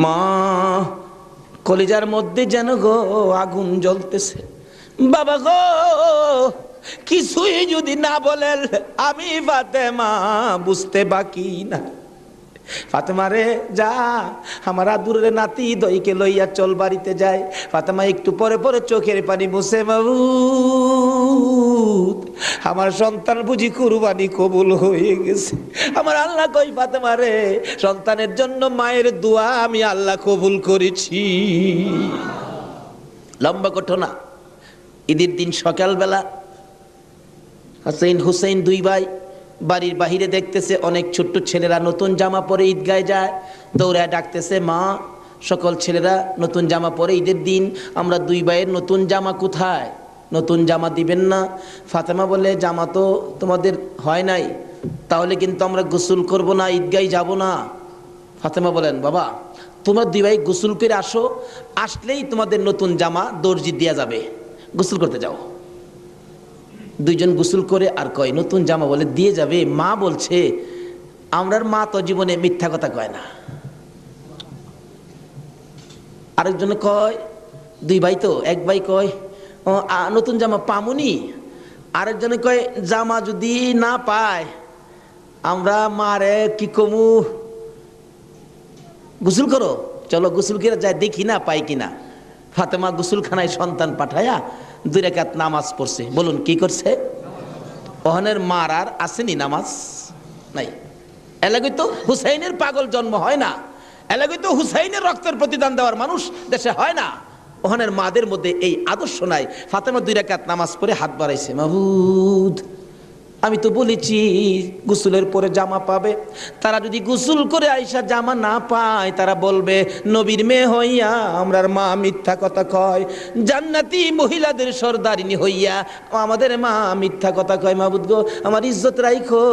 মা কলিজার মধ্যে যেন গো আগুন জ্বলতেছে। বাবা গো কিছুই যদি না বলেন আমি ফাতেমা বুঝতে বাকি না। ফাতেমা রে যা, আমার আদুরের নাতি দইকে লইয়া চল বাড়িতে যায়। ফাতেমা একটু পরে পরে চোখের পানি মুছে, মাবুদ আমার সন্তান বুঝি কুরবানি কবুল হয়ে গেছে। আমার আল্লাহ কই ফাতেমা রে, সন্তানের জন্য মায়ের দোয়া আমি আল্লাহ কবুল করেছি। লম্বা ঘটনা। ঈদের দিন সকালবেলা হাসাইন হুসাইন দুই ভাই বাড়ির বাহিরে দেখতেছে অনেক ছোট্ট ছেলেরা নতুন জামা পরে ঈদগায় যায়। দৌড়ায় ডাকতেছে, মা সকল ছেলেরা নতুন জামা পরে ঈদের দিন, আমরা দুই ভাইয়ের নতুন জামা কোথায়? নতুন জামা দিবেন না? ফাতেমা বলে, জামা তো তোমাদের হয় নাই, তাহলে কিন্তু আমরা গোসল করব না, ঈদগায় যাব না। ফাতেমা বলেন, বাবা তোমরা দুই ভাই গোসল করে আসো, আসলেই তোমাদের নতুন জামা দর্জি দেয়া যাবে, গোসল করতে যাও। দুইজন গোসল করে আর কয় নতুন জামা বলে দিয়ে যাবে। মা বলছে, আমরার মা তো জীবনে মিথ্যা কথা কয় না। আরেকজনে কয়, দুই ভাই তো, এক ভাই কয় নতুন জামা পামুনি, আরেকজনে কয় জামা যদি না পায় আমরা মারে কি কমু, গোসল করো, চলো গোসল করে যায় দেখি না পাই কিনা। ফাতেমা গোসলখানায় সন্তান পাঠায়া 2 রাকাত নামাজ পড়ছে। বলুন কি করছে? ওহনের মার আর আসেনি নামাজ নাই। এলাকায় তো হুসাইনের পাগল জন্ম হয় না, এলাকায় তো হুসাইনের রক্তের প্রতিদান দেওয়ার মানুষ দেশে হয় না। ওহনের মাদের মধ্যে এই আদর্শ নাই। ফাতেমা 2 রাকাত নামাজ পড়ে হাত বাড়াইছে, মাবুদ আমি তো বলেছি গোসলের পরে জামা পাবে, তারা যদি গোসল করে আইসা জামা না পায় তারা বলবে নবীর মেয়ে হইয়া আমরার মা মিথ্যা কথা কয়, জান্নাতি মহিলাদের সর্দারিনী হইয়া আমাদের মা মিথ্যা কথা কয়। মাবুদ গো আমার ইজ্জত রাইখো,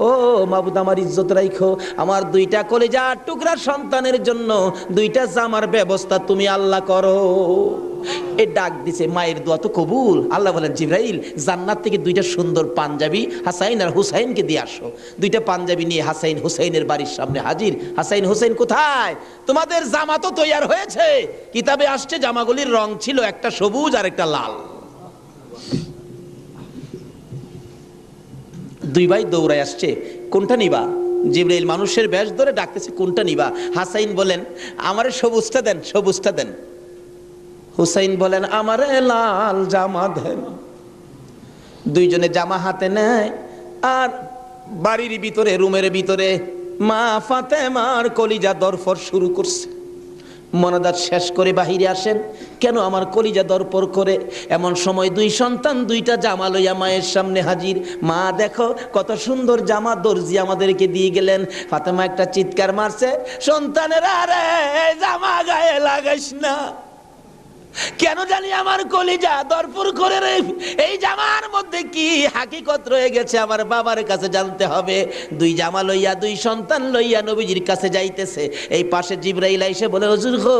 ও মাবুদ আমার ইজ্জত রাইখো, আমার 2টা কলিজার টুকরা সন্তানের জন্য 2টা জামার ব্যবস্থা তুমি আল্লাহ করো। এ ডাক দিছে, মায়ের দোয়া তো কবুল। আল্লাহ বলেন, জিবরাইল জান্নাত থেকে 2টা সুন্দর পাঞ্জাবি হাসাইন আর হুসাইনকে দিয়ে আসো। 2টা পাঞ্জাবি নিয়ে হাসাইন হুসাইনের বাড়ির সামনে হাজির। হাসাইন হুসাইন কোথায়? তোমাদের জামা তো তৈয়ার হয়েছে। কিতাবে আসছে জামাগুলির রং ছিল একটা সবুজ আর একটা লাল। 2 ভাই দৌড়ায় আসছে, কোনটা নিবা? জিবরাইল মানুষের বেশ ধরে ডাকতেছে, কোনটা নিবা? হাসাইন বলেন, আমারে সবুজটা দেন, সবুজটা দেন। হুসাইন বলেন, আমারে লাল জামা দেন। 2জনে জামা হাতে নেয় আর বাড়ির ভিতরে রুমের ভিতরে মা ফাতেমার কলিজা দরফর শুরু করছে। মনাদাত শেষ করে বাহিরে আসেন, কেন আমার কলিজা দরপর করে? এমন সময় 2 সন্তান 2টা জামা লইয়া মায়ের সামনে হাজির। মা দেখো কত সুন্দর জামা দর্জি আমাদেরকে দিয়ে গেলেন। ফাতেমা একটা চিৎকার মারছে, সন্তানেরা রে জামা গায়ে লাগাইস না, কেন জানি আমার কলিজা দরপুর করে রে, এই জামার মধ্যে কি হাকিকত রয়ে গেছে আমার বাবার কাছে জানতে হবে। 2 জামা লইয়া 2 সন্তান লইয়া নবীজির কাছে যাইতেছে। এই পাশে জিবরাইল এসে বলে, হুজুর গো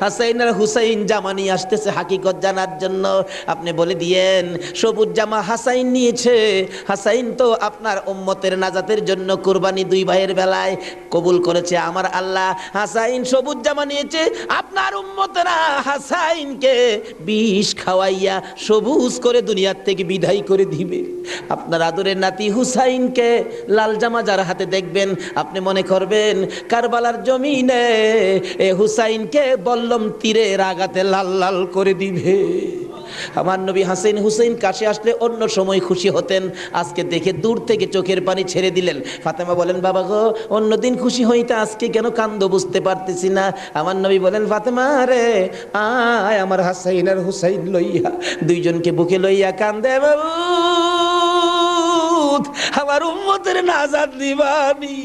হাসাইন আর হুসাইন জামা নিয়ে আসতেছে হাকিকত জানার জন্য, আপনি বলে দিয়েন সবুজ জামা হাসাইন নিয়েছে। হাসাইন তো আপনার উম্মতের নাজাতের জন্য কুরবানি 2 ভাইয়ের বেলায় কবুল করেছে আমার আল্লাহ। হাসাইন সবুজ জামা নিয়েছে, আপনার উম্মতেরা হাসাইন কে বিষ খাওয়াইয়া সবুজ করে দুনিয়ার থেকে বিদায় করে দিবে। আপনার আদরের নাতি হুসাইনকে লাল জামা যার হাতে দেখবেন আপনি মনে করবেন কারবালার জমিনে এ হুসাইনকে বল্লম তীরের আঘাতে লাল লাল করে দিবে। আমার নবী হাসাইন হুসাইন কাছে আসলে অন্য সময় খুশি হতেন, আজকে দেখে দূর থেকে চোখের পানি ছেড়ে দিলেন। ফাতেমা বলেন, বাবা গো অন্যদিন খুশি হইতে আজকে কেন কান্দো বুঝতে পারতেছি না। আমার নবী বলেন, ফাতেমা রে আয় আমার হাসাইন আর হুসাইন লইয়া। 2জনকে বুকে লইয়া কান্দে, বাবু আমার উম্মতের নাজাত দিবানি।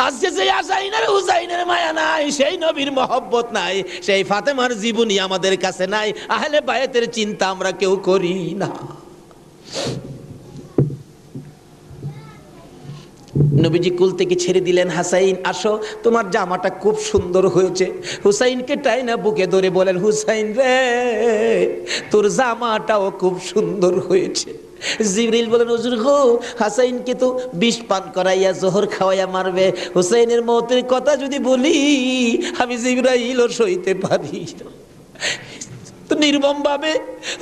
আজকে যে হাসাইনের হুসাইনের মায়া নাই, সেই নবীর মহব্বত নাই, সেই ফাতেমার জীবনী আমাদের কাছে নাই, আহলে বায়াতের চিন্তা আমরা কেউ করি না। নবীজি কুল থেকে ছেড়ে দিলেন, হাসাইন আসো তোমার জামাটা খুব সুন্দর হয়েছে। হুসাইনকে টাইনা বুকে ধরে বলেন, হুসাইন রে তোর জামাটাও খুব সুন্দর হয়েছে। জিবরিল বলেন হুজুর গো, হাসাইনকে তো বিষ পান করাইয়া জোহর খাওয়াইয়া মারবে, হুসাইনের মৌতের কথা যদি বলি আমি জিবরাইলও সইতে পারি তো নির্মম ভাবে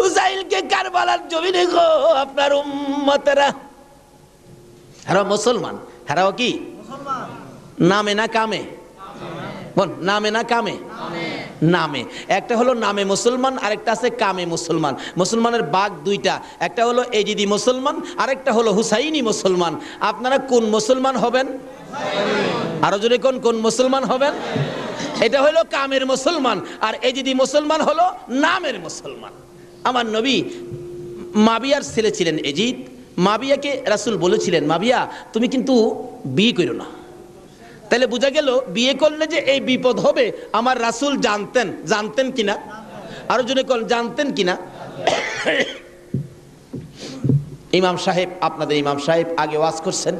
হুসাইনকে কারবালার জমিনে গো আপনার উম্মতেরা, হারা মুসলমান, হারাও কি নামে না কামে? বল নামে না কামে? নামে। একটা হলো নামে মুসলমান, আরেকটা আছে কামে মুসলমান। মুসলমানের ভাগ দুইটা, একটা হলো এজিদি মুসলমান, আরেকটা হলো হুসাইনি মুসলমান। আপনারা কোন মুসলমান হবেন? আরো জোরে কোন কোন মুসলমান হবেন? এটা হলো কামের মুসলমান, আর এজিদি মুসলমান হলো নামের মুসলমান। আমার নবী মাবিয়ার ছেলে ছিলেন এজিদ। মাবিয়াকে রাসূল বলেছিলেন, মাবিয়া তুমি কিন্তু বিয়ে করো না। তাহলে বোঝা গেল বিয়ে করলে যে এই বিপদ হবে আমার রাসূল জানতেন। জানতেন কিনা? আরো জনে কোন জানতেন কিনা? ইমাম সাহেব, আপনাদের ইমাম সাহেব আগে ওয়াজ করছেন,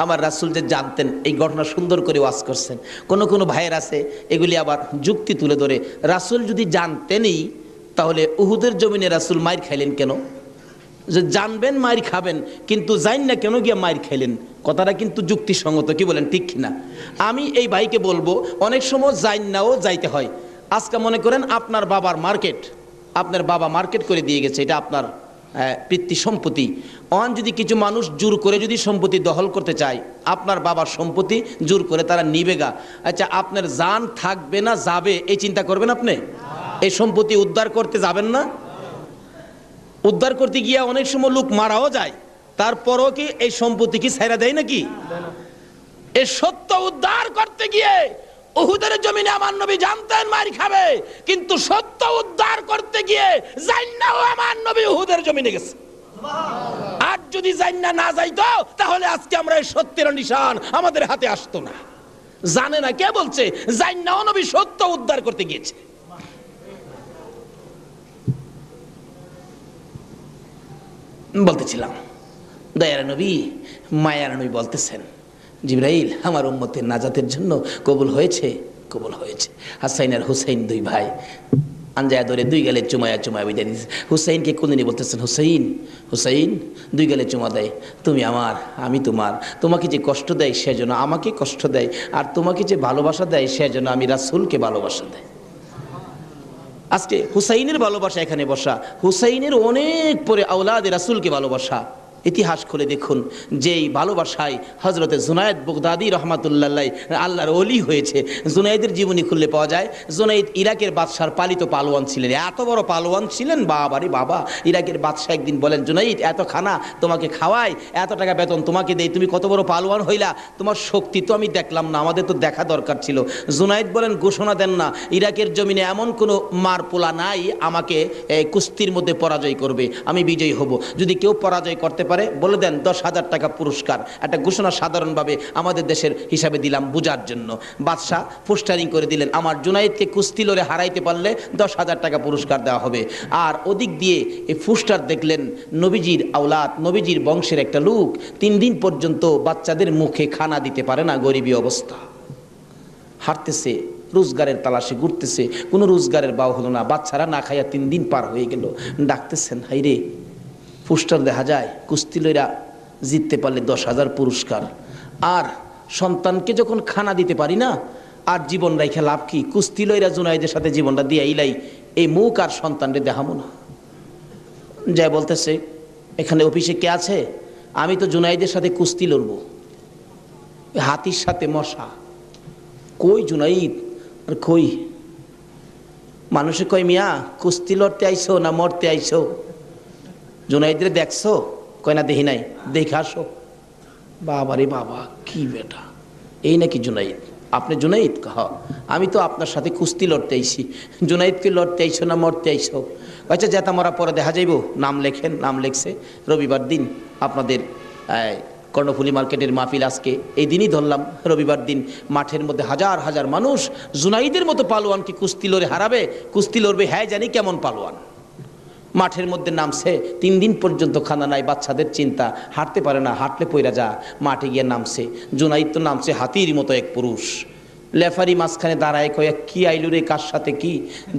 আমার রাসূল যে জানতেন এই ঘটনা সুন্দর করে ওয়াজ করছেন। কোন কোন ভাইয়ের আছে এগুলি আবার যুক্তি তুলে ধরে, রাসূল যদি জানতেনই তাহলে উহুদের জমিনে রাসূল মাইর খাইলেন কেন? যে জানবেন মাইর খাবেন কিন্তু জান না কেন গিয়ে মাইর খাইলেন, কথাটা কিন্তু যুক্তিসঙ্গত, কি বলেন ঠিক কিনা? আমি এই ভাইকে বলবো অনেক সময় জান নাও যাইতে হয়। আজকে মনে করেন আপনার বাবার মার্কেট, আপনার বাবা মার্কেট করে দিয়ে গেছে, এটা আপনার পিতৃ সম্পত্তি। অন যদি কিছু মানুষ জোর করে যদি সম্পত্তি দখল করতে চায়, আপনার বাবার সম্পত্তি জোর করে তারা নিবে গা, আচ্ছা আপনার জান থাকবে না যাবে এই চিন্তা করবেন আপনি? এই সম্পত্তি উদ্ধার করতে যাবেন না? উদ্ধার করতে গিয়ে অনেক সময় লোক মারাও যায়, তারপরও কি এই সম্পত্তি কি ছাইরা দেয় নাকি? এই সত্য উদ্ধার করতে গিয়ে উহুদের জমিনে আমার নবী জানতেন মার খাবে, কিন্তু সত্য উদ্ধার করতে গিয়ে জান্নাও আমার নবী উহুদের জমিনে গেছে। আর যদি জান্না না যাইতো তাহলে আজকে আমরা এই সত্যের নিশান আমাদের হাতে আসতো না। জানে না কে বলছে? জান্নাও নবী সত্য উদ্ধার করতে গিয়েছে। বলতেছিলাম দয়ার নবী, মায়ার নবী বলতেছেন, জিবরাইল আমার উম্মতের নাজাতের জন্য কবুল হয়েছে, কবুল হয়েছে। হাসাইন আর হুসাইন দুই ভাই আঞ্জায়া ধরে দুই গালে চুমায়া চুমায়া বিদায় দিয়েছে। হুসাইনকে কোনদিনই বলতেছেন, হুসাইন হুসাইন, দুই গালে চুমা দেয়, তুমি আমার আমি তোমার। তোমাকে যে কষ্ট দেয় সেজন্য আমাকে কষ্ট দেয়, আর তোমাকে যে ভালোবাসা দেয় সেজন্য আমি রাসূলকে ভালোবাসা দেয়। আজকে হুসাইনের ভালোবাসা এখানে বসা, হুসাইনের অনেক পরে আওলাদে রাসূলকে ভালোবাসা। ইতিহাস খুলে দেখুন, যেই ভালোবাসায় হযরতে জুনায়েদ বাগদাদী রহমাতুল্লাহ আল্লাহর ওলি হয়েছে। জুনায়েদের জীবনী খুললে পাওয়া যায়, জুনায়েদ ইরাকের বাদশার পালিত পালোয়ান ছিলেন। এত বড় পালোয়ান ছিলেন, বাবারে বাবা। ইরাকের বাদশাহ একদিন বলেন, জুনায়েদ এত খানা তোমাকে খাওয়াই, এত টাকা বেতন তোমাকে দেই, তুমি কত বড় পালোয়ান হইলা, তোমার শক্তি তো আমি দেখলাম না, আমাদের তো দেখা দরকার ছিল। জুনায়েদ বলেন, ঘোষণা দেন না, ইরাকের জমিনে এমন কোনো মারপোলা নাই আমাকে কুস্তির মধ্যে পরাজয় করবে, আমি বিজয়ী হব। যদি কেউ পরাজয় করতে পারে বলে দেন 10,000 টাকা পুরস্কার। একটা ঘোষণা সাধারণভাবে আমাদের দেশের হিসাবে দিলাম বুঝার জন্য। বাদশাহ পোস্টারিং করে দিলেন, আমার জুনায়েদকে কুস্তি লড়ে হারাইতে পারলে 10,000 টাকা পুরস্কার দেওয়া হবে। আর ওদিক দিয়ে এই পোস্টার দেখলেন নবীজির আওলাদ, নবীজির বংশের একটা লোক 3 দিন পর্যন্ত বাচ্চাদের মুখে খানা দিতে পারে না, গরিবী অবস্থা, হাঁটতেছে, রোজগারের তালাশে ঘুরতেছে, কোনো রোজগারের বাও হলো না, বাচ্চারা না খাইয়া 3 দিন পার হয়ে গেল। ডাকতেছেন, হাইরে পোস্টার দেখা যায় কুস্তি লইরা জিততে পারলে 10,000 পুরস্কার, আর সন্তানকে যখন খানা দিতে পারি না, আর জীবন রাইখা লাভ কি? কুস্তি লইরা জুনায়েদের সাথে জীবনটা দিয়ে ইলাই, এই মুখ আর সন্তানরে দেখাবো না। যাই বলতেছে, এখানে অফিসে কে আছে? আমি তো জুনায়েদের সাথে কুস্তি লড়বো, হাতির সাথে মশা। কই জুনাইদ? আর কই? মানুষে কয়, মিয়া কুস্তি লড়তে আইছো না মরতে আইছো? জুনাইদরে দেখছো? কয় না দেখি নাই। দেখে আসো। বাবারে বাবা, কি বেটা, এই নাকি জুনাইদ? আপনি জুনাইদ? কহ, আমি তো আপনার সাথে কুস্তি লড়তে আইছি। জুনাইদকে লড়তে আইছো না মরতে আইছো? আচ্ছা যেটা মরা পরে দেখা যাইব, নাম লেখেন। নাম লেখছে। রবিবার দিন আপনাদের কর্ণফুলী মার্কেটের মাহফিল, আজকে এই দিনই ধরলাম রবিবার দিন, মাঠের মধ্যে হাজার হাজার মানুষ জুনাইদের মতো পালোয়ানকে কুস্তি লড়ে হারাবে। কুস্তি লড়বে, হ্যাঁ জানি কেমন পালোয়ান। মাঠের মধ্যে নামছে, 3 দিন পর্যন্ত খানা নাই, বাচ্চাদের চিন্তা, হাঁটতে পারে না, হাঁটলে পইরা যা। মাঠে গিয়ে নামছে, জুনাইদ তো নামছে হাতির মতো এক পুরুষ। লেফারি মাঝখানে দাঁড়ায় কয়ে কি আইলু রে, কার সাথে কি?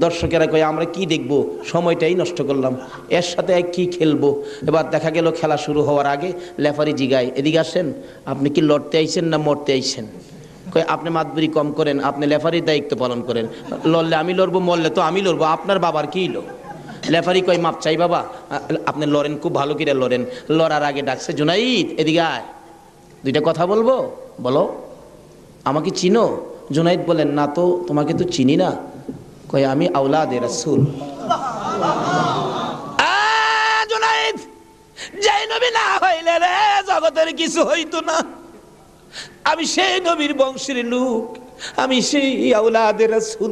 দর্শকেরা কয়ে আমরা কি দেখবো, সময়টাই নষ্ট করলাম, এর সাথে কি খেলবো। এবার দেখা গেল খেলা শুরু হওয়ার আগে লেফারি জিগায়, এদিকে আসেন, আপনি কি লড়তে আইছেন না মরতে আইছেন? কয়ে আপনি মাতবরি কম করেন, আপনি লেফারির দায়িত্ব পালন করেন, লড়লে আমি লড়বো, মরলে তো আমি লড়বো, আপনার বাবার কি লো? লেফারি কয় মাপ চাই বাবা, আপনি লড়েন, খুব ভালো করে লড়েন। লড়ার আগে ডাকছে, জুনাইদ এদিকে আয়, দুইটা কথা বলবো, বলো। আমাকে চিনো? জুনাইদ বলেন, না তো, তোমাকে তো চিনি না। কয় আমি আওলাদে রাসূল। জুনাইদ, যেই নবী না হইলে রে জগতের কিছু হইতো না, আমি সেই নবীর বংশের লোক, আমি সেই আওলাদে রাসূল।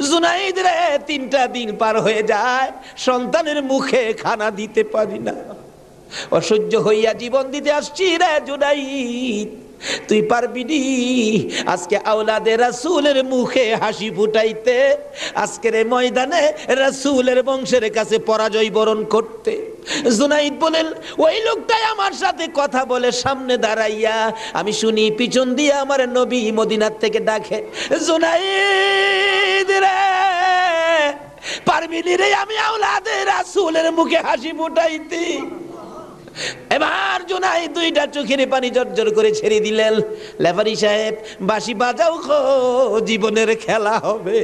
জুনাইদ রে, 3টা দিন পার হয়ে যায়, সন্তানের মুখে খানা দিতে পারি না, অসহ্য হইয়া জীবন দিতে আসছি রে জুনাইদ, তুই পারবি নি আজকে আওলাদে রাসূলের মুখে হাসি ফুটাইতে, আজকের এই ময়দানে রাসূলের বংশের কাছে পরাজয় বরণ করতে? জুনাইদ বলেন, ওই লোকটাই আমার সাথে কথা বলে সামনে দাঁড়াইয়া, আমি শুনি পিছন দিয়ে আমার নবী মদিনার থেকে ডাকে, জুনাইদ রে, পারবি নি রে আমি আওলাদে রাসূলের মুখে হাসি ফুটাইতে? এবার জুনাইদ 2টা চোখের পানি জর্জর করে ছেড়ে দিলেন। লেফারি সাহেব, বাঁশি বাজাও খো, জীবনের খেলা হবে।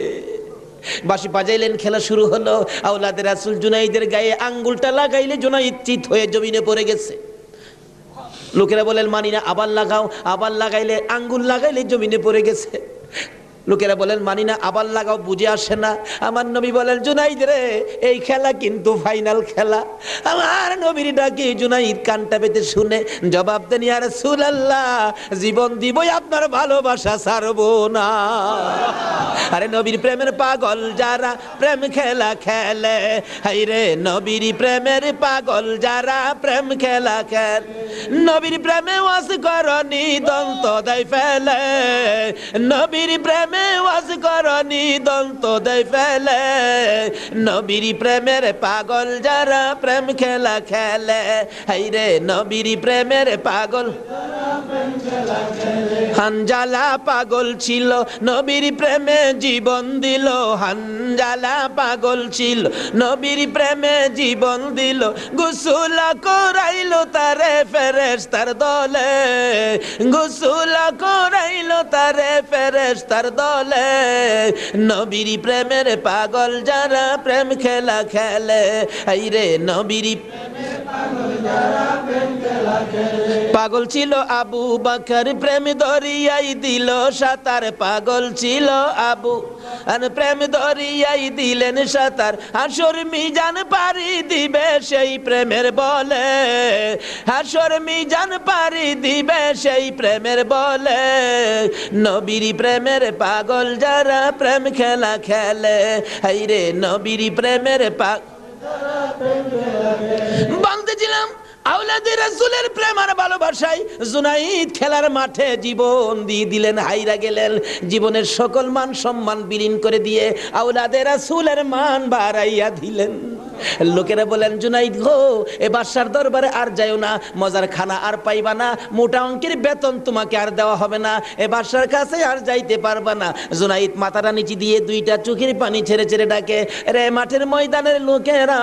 বাঁশি বাজাইলেন, খেলা শুরু হলো। আওলাদে রাসূল জুনাইদের গায়ে আঙ্গুলটা লাগাইলে জুনাইদ চিত হয়ে জমিনে পড়ে গেছে। লোকেরা বলেন, মানি না, আবার লাগাও। আবার লাগাইলে, আঙ্গুল লাগাইলে জমিনে পড়ে গেছে। লোকেরা বলেন, মানি না, আবার লাগাও, বুঝে আসে না। আমার নবী বলেন, জুনাইদ রে, এই খেলা কিন্তু ফাইনাল খেলা। আমার নবীর ডাকে জুনাইদ কানটা পেতে শুনে জবাব দেন, ইয়া রাসূলুল্লাহ, জীবন দিবই, আপনার ভালোবাসা ছাড়বো না। আরে নবীর প্রেমের পাগল যারা প্রেম খেলা খেলে, হাই রে নবীর প্রেমের পাগল যারা প্রেম খেলা খেলে, নবীর প্রেমে ওয়াজ করনি দন্ত দেয় ফেলে, নবীর প্রেমে ওয়াজ করনি দন্ত দেয় ফেলে, নবীর প্রেমের পাগল যারা প্রেম খেলা খেলে, হাই রে নবীর প্রেমের পাগল। হানজালা পাগল ছিল, নবীর প্রেমে জীবন দিল, হানজালা পাগল ছিল, নবীর প্রেমে জীবন দিল, গোসল করাইলো তারে ফেরেশতার দলে, গোসল করাইলো তারে ফেরেশতার দলে, নবীর প্রেমের পাগল যারা প্রেম খেলা খেলে, এই রে নবীর পাগল ছিল আবু বকর, প্রেম দরিয়াই দিল সাঁতার, পাগল ছিল আবু আর প্রেম দরিয়াই দিলেন সাঁতার, হাসর মিজান পারি দিবে সেই প্রেমের বলে, হাসর মিজান পারি দিবে সেই প্রেমের বলে, নবীর প্রেমের পাগল যারা প্রেম খেলা খেলে, এই রে নবীর প্রেমের বাঁধতেছিলাম আওলাদে রাসূলের প্রেম আর ভালোবাসায় জুনাইদ খেলার মাঠে জীবন দিয়ে দিলেন, হাইরা গেলেন, জীবনের সকল মান সম্মান বিলীন করে দিয়ে আওলাদে রাসূলের মান বাড়াইয়া দিলেন। লোকেরা বলেন, জুনাইদ গো, এ বাদশার দরবারে আর যাইও না, মজার খানা আর পাইবা না, মোটা অঙ্কের বেতন তোমাকে আর দেওয়া হবে না, এ বাদশার কাছে আর যাইতে পারবা না। জুনাইদ মাথাটা নিচে দিয়ে 2টা চোখের পানি ছেড়ে ছেড়ে ডাকে, রে মাঠের ময়দানের লোকেরা,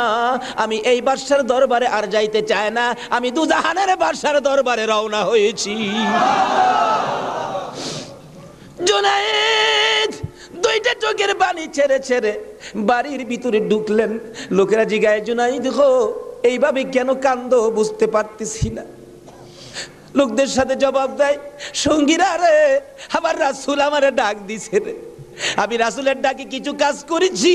আমি এই বাদশার দরবারে আর যাইতে চাই না, আমি দুজাহানের বাদশার দরবারে রওনা হয়েছি। জুনাইদ 2টা চোখের পানি ছেড়ে ছেড়ে বাড়ির ভিতরে ঢুকলেন। লোকেরা জিগায়, জুনাইদ গো, এইভাবে কেন কান্দো বুঝতে পারতেছি না। লোকদের সাথে জবাব দেয়, সঙ্গীরা রে, আমার রাসূল আমারে ডাক দিছে রে, আমি রাসূলের ডাকে কিছু কাজ করেছি,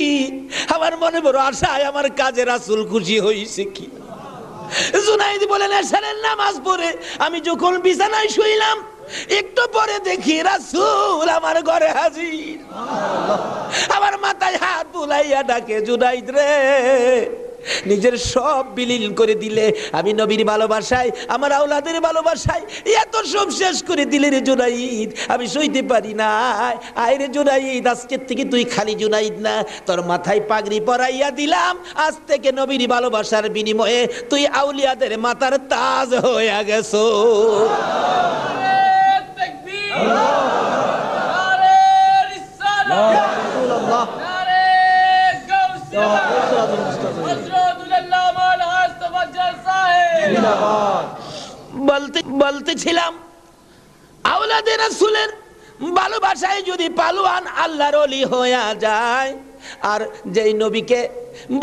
আমার মনে বড় আশায় আমার কাজে রাসূল খুশি হয়েছে কি। জুনাইদ বলেন, এশারের নামাজ পড়ে আমি যখন বিছানায় শুইলাম, একটু পরে দেখি রাসূল আমার ঘরে হাজির, আমার মাথায় হাত বুলাইয়া ডাকে, জুনাইদ রে, নিজের সব বিলীন করে দিলে, আমি নবীর ভালোবাসায়, আমার আওলাদের ভালোবাসায় এত সব শেষ করে দিলে রে জুনাইদ, আমি সইতে পারি না। আয় রে জুনাইদ, আজকের থেকে তুই খালি জুনাইদ না, তোর মাথায় পাগড়ি পরাইয়া দিলাম, আজ থেকে নবীর ভালোবাসার বিনিময়ে তুই আউলিয়াদের মাথার তাজ হয়ে গেছো। বলতেছিলাম আওলাদে রাসূলের ভালোবাসায় যদি পালোয়ান আল্লাহর ওলি হয়ে যায়, আর যেই নবীকে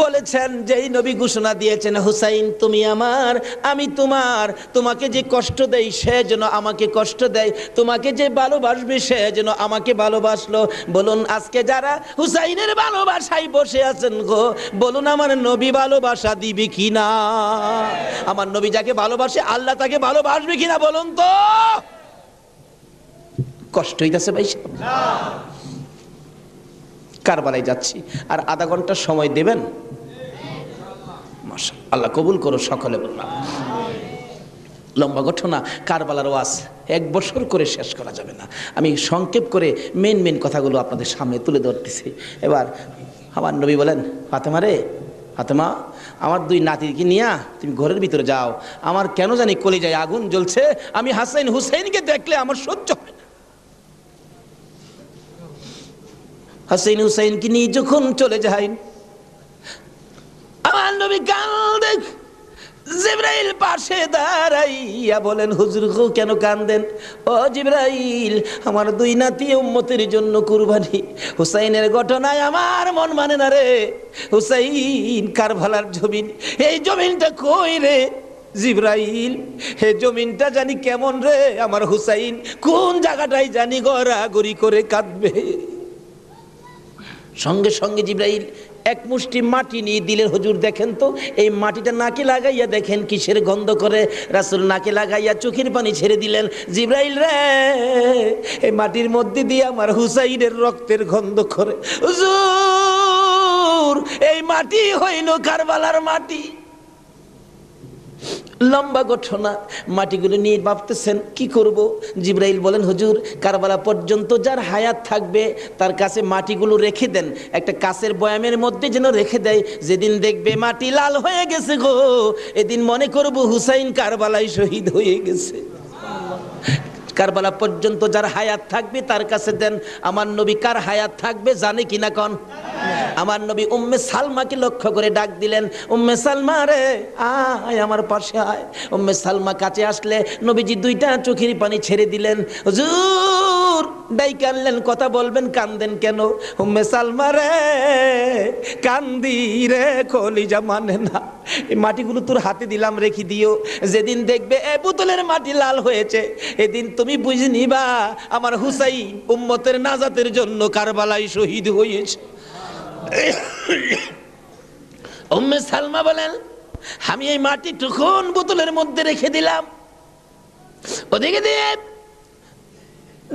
বলেছেন, যেই নবী ঘোষণা দিয়েছেন হুসাইন তুমি আমার আমি তোমার, তোমাকে যে কষ্ট দেয় সে যেন আমাকে কষ্ট দেয়, তোমাকে যে ভালোবাসবে সে যেন আমাকে ভালোবাসলো। বলুন আজকে যারা হুসাইনের ভালোবাসায় বসে আছেন গো, বলুন আমার নবী ভালোবাসা দিবে কিনা? আমার নবী যাকে ভালোবাসে আল্লাহ তাকে ভালোবাসবে কিনা বলুন তো? কষ্ট হইতেছে ভাই সাহেব? কারবালায় যাচ্ছি, আর আধা ঘন্টা সময় দেবেন? মাশাআল্লাহ, আল্লাহ কবুল করো সকলে বললাম। লম্বা ঘটনা, কারবালার ওয়াজ 1 বছর করে শেষ করা যাবে না। আমি সংক্ষেপ করে মেন কথাগুলো আপনাদের সামনে তুলে ধরতেছি। এবার আমার নবী বলেন, ফাতেমা রে ফাতেমা, আমার 2 নাতিকে নিয়ে তুমি ঘরের ভিতরে যাও, আমার কেন জানি কলিজায় আগুন জ্বলছে, আমি হাসাইন হুসাইনকে দেখলে আমার সহ্য হয় না। হাসাইন হুসাইনকে নিয়ে যখন চলে যায়, আমার নবী কাঁদে। জিবরাইল পাশে দাঁড়াইয়া বলেন, হুজুর গো কেন কাঁদেন? ও জিবরাইল, আমার 2 নাতি উম্মতের জন্য কুরবানি, হুসাইনের ঘটনায় আমার মন মানে না রে। হুসাইন কারবালার জমিন, এই জমিনটা কই রে জিবরাইল? হে জমিনটা জানি কেমন রে, আমার হুসাইন কোন জায়গাটায় জানি গড়াগড়ি করে কাঁদবে। সঙ্গে সঙ্গে জিবরাইল 1 মুষ্টি মাটি নিয়ে দিলেন। হুজুর দেখেন তো, এই মাটিটা নাকে লাগাইয়া দেখেন কিসের গন্ধ করে। রাসূল নাকে লাগাইয়া চোখের পানি ছেড়ে দিলেন। জিবরাইল রে, এই মাটির মধ্যে দিয়ে আমার হুসাইনের রক্তের গন্ধ করে। হুজুর এই মাটি হইল কারবালার মাটি। লম্বা ঘটনা, মাটিগুলো নিয়ে ভাবতেছেন কি করব। জিবরাইল বলেন, হুজুর কারবালা পর্যন্ত যার হায়াত থাকবে তার কাছে মাটিগুলো রেখে দেন, একটা কাচের বয়ামের মধ্যে যেন রেখে দেয়। যেদিন দেখবে মাটি লাল হয়ে গেছে গো, এদিন মনে করব হুসাইন কারবালায় শহীদ হয়ে গেছে। কারবালা পর্যন্ত যার হায়াত থাকবে তার কাছে দেন। আমার নবী কার হায়াত থাকবে জানে কিনা কোন? আমার নবী উম্মে সালমাকে লক্ষ্য করে ডাক দিলেন, উম্মে সালমা রে আয় আমার পাশে আয়। উম্মে সালমা কাছে আসলে নবীজি 2টা চোখের পানি ছেড়ে দিলেন। হুজুর ডাইকে আনলেন, কথা বলবেন, কান্দেন কেন? উম্মে সালমা রে কান্দি রে, কলিজা মানে না, এই মাটিগুলো তোর হাতে দিলাম, রেখে দিও। যেদিন দেখবে এ বোতলের মাটি লাল হয়েছে, এদিন তুমি বুঝে নিবা আমার হুসাইন উম্মতের নাজাতের জন্য কারবালায় শহীদ হয়েছে। উম্মে সালমা বলেন, আমি এই মাটি তখন বোতলের মধ্যে রেখে দিলাম। ওদিকে দিয়ে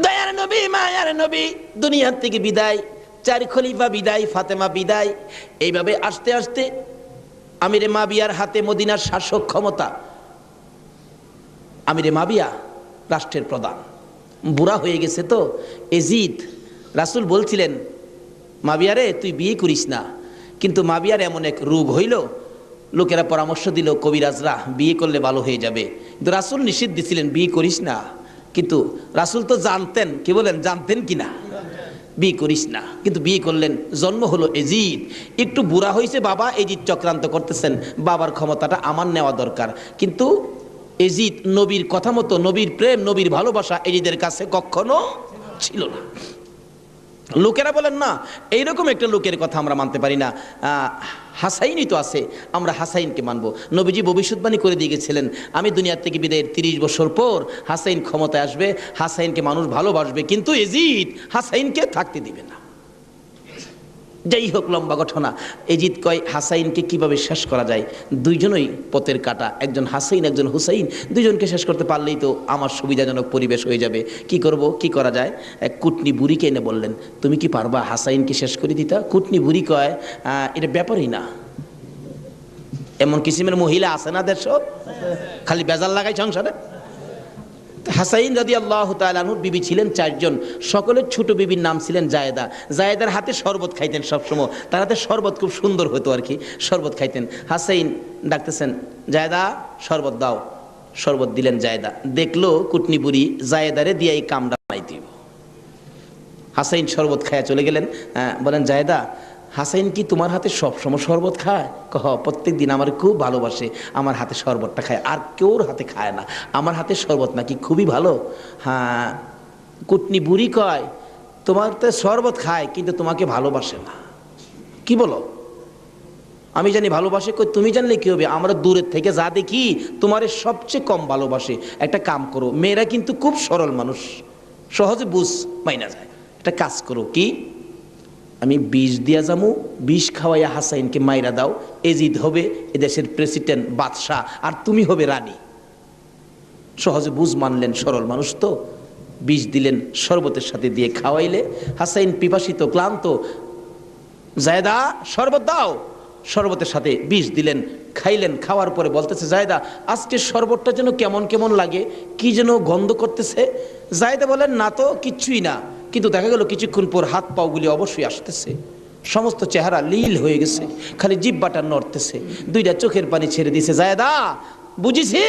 দয়ার নবী মায়ার নবী দুনিয়ার থেকে বিদায়, 4 খলিফা বিদায়, ফাতেমা বিদায়। এইভাবে আস্তে আস্তে আমিরে মাবিয়ার হাতে মদিনার শাসক ক্ষমতা। আমিরে মাবিয়া রাষ্ট্রের প্রধান, বুড়া হয়ে গেছে তো এজিদ। রাসূল বলছিলেন, মাবিয়ারে তুই বিয়ে করিস না, কিন্তু মাবিয়ার এমন এক রোগ হইল, লোকেরা পরামর্শ দিল কবিরাজরা বিয়ে করলে ভালো হয়ে যাবে, কিন্তু রাসূল নিষেধ দিছিলেন বিয়ে করিস না। কিন্তু রাসূল তো জানতেন, কি বলেন জানতেন কিনা, বিয়ে করিস না, কিন্তু বিয়ে করলেন। জন্ম হলো এজিদ। একটু বুড়া হয়েছে বাবা, এজিদ চক্রান্ত করতেছেন, বাবার ক্ষমতাটা আমার নেওয়া দরকার। কিন্তু এজিদ নবীর কথা মতো, নবীর প্রেম নবীর ভালোবাসা এজিদের কাছে কখনো ছিল না। লোকেরা বলেন না, এইরকম একটা লোকের কথা আমরা মানতে পারি না, হাসাইনই তো আছে, আমরা হাসাইনকে মানবো। নবীজি ভবিষ্যৎবাণী করে দিয়ে গেছিলেন, আমি দুনিয়ার থেকে বিদায়ের 30 বছর পর হাসাইন ক্ষমতায় আসবে, হাসাইনকে মানুষ ভালোবাসবে, কিন্তু এজিদ হাসাইনকে থাকতে দিবে না। যাই হোক, লম্বা ঘটনা। এজিদ কয় হাসাইনকে কিভাবে শেষ করা যায়, 2জনই পথের কাটা, একজন হাসাইন একজন হুসাইন, 2জনকে শেষ করতে পারলেই তো আমার সুবিধাজনক পরিবেশ হয়ে যাবে। কি করব, কি করা যায়? এক কুটনি বুড়িকে এনে বললেন, তুমি কি পারবা হাসাইনকে শেষ করে দিতা? কুটনি বুড়ি কয়, এটা ব্যাপারই না। এমন কিসিমের মহিলা আছে না দেশ, খালি বেজাল লাগাই সংসারে। হাসাইন রাদিয়াল্লাহু তাআলা আনহুর বিবি ছিলেন 4 জন, সকলের ছোট বিবির নাম ছিলেন জায়েদা। জায়েদার হাতে শরবত খাইতেন সবসময়, তার হাতে শরবত খুব সুন্দর হতো আর কি, শরবত খাইতেন। হাসাইন ডাকতেছেন, জায়েদা শরবত দাও। শরবত দিলেন জায়েদা, দেখলো কুটনি বুড়ি জায়েদারে দিয়ে এই কামটা বানাই দিব। হাসাইন শরবত খাইয়া চলে গেলেন, বলেন জায়েদা হাসাইন কি তোমার হাতে সবসময় শরবত খায়? প্রত্যেক দিন আমার খুব ভালোবাসে, আমার হাতে শরবতটা খায়, আর কেউর হাতে খায় না, আমার হাতে শরবত নাকি খুবই ভালো। হ্যাঁ, কুটনি বুড়ি কয় তোমার তো শরবত খায় কিন্তু তোমাকে ভালোবাসে না। কি বলো? আমি জানি ভালোবাসে, কই তুমি জানলে কি হবে, আমরা দূরের থেকে যা দেখি তোমারে সবচেয়ে কম ভালোবাসে। একটা কাম করো, মেয়েরা কিন্তু খুব সরল মানুষ, সহজে বুঝ মাইনা যায়। একটা কাজ করো, কি আমি বিষ দিয়া যামু, বিষ খাওয়াইয়া হাসাইনকে মাইরা দাও, এজিদ হবে এদেশের প্রেসিডেন্ট বাদশাহ, আর তুমি হবে রানী। সহজে বুঝ মানলেন, সরল মানুষ তো। বিষ দিলেন, শরবতের সাথে দিয়ে খাওয়াইলে হাসাইন পিপাসিত ক্লান্ত, জায়দা শরবত দাও, শরবতের সাথে বিষ দিলেন, খাইলেন। খাওয়ার পরে বলতেছে জায়দা আজকে শরবতটা যেন কেমন কেমন লাগে, কি যেন গন্ধ করতেছে। জায়দা বলেন না তো, কিচ্ছুই না, কিন্তু দেখা গেল কিছুক্ষণ পর হাত পাওগুলি অবশ্যই আসতেছে, সমস্ত চেহারা লীল হয়ে গেছে, খালি জিহ্বাটা নড়তেছে, দুইটা চোখের পানি ছেড়ে দিছে। জায়দা বুঝিছি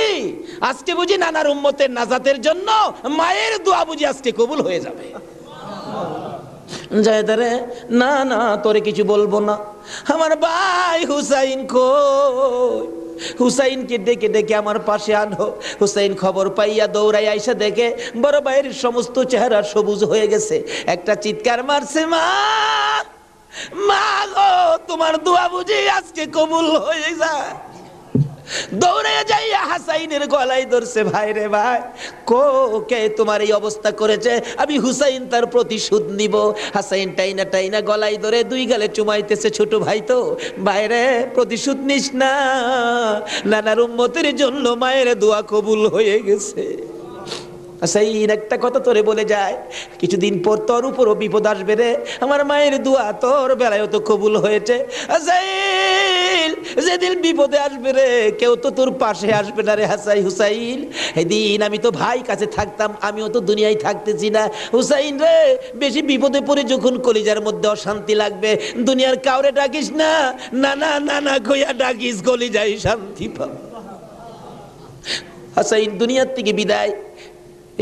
আজকে বুঝি নানার উম্মতের নাজাতের জন্য মায়ের দোয়া বুঝি আজকে কবুল হয়ে যাবে। জায়দারে না না তোরে কিছু বলবো না, আমার ভাই হুসাইন কই, হুসাইনকে ডেকে ডেকে আমার পাশে আনো। হুসাইন খবর পাইয়া দৌড়াই আইসা দেখে বড় ভাইয়ের সমস্ত চেহারা সবুজ হয়ে গেছে। একটা চিৎকার মারছে, মা মা গো তোমার দোয়া বুঝি আজকে কবুল হয়ে যায়। দৌড়ে যাইয়া হাসাইনের গলায় ধরছে, ভাই রে ভাই, কে তোমার এই অবস্থা করেছে, আমি হুসাইন তার প্রতিশোধ নিব। হাসাইন টাইনা টাইনা গলায় ধরে দুই গালে চুমাইতেছে, ছোট ভাই তো, ভাইরে প্রতিশোধ নিস না, নানার উম্মতের জন্য মায়ের দোয়া কবুল হয়ে গেছে। হাসাইন একটা কথা তোরে বলে যায়, কিছুদিন পর তোর উপরও বিপদ আসবে রে, আমার মায়ের দোয়া তোর বেলায় তো কবুল হয়েছে। হাসাইন যেদিন বিপদে আসবে রে, কেউ তো তোর পাশে আসবে না রে হুসাইন। এদিন আমি তো ভাই কাছে থাকতাম, আমিও তো দুনিয়ায় থাকতেছি না। হুসাইন রে, বেশি বিপদে পড়ে যখন কলিজার মধ্যে অশান্তি লাগবে, দুনিয়ার কাউরে ডাকিস না, নানা নানা কইয়া ডাকিস, কলিজায় শান্তি পাবে। হাসাইন দুনিয়ার থেকে বিদায়,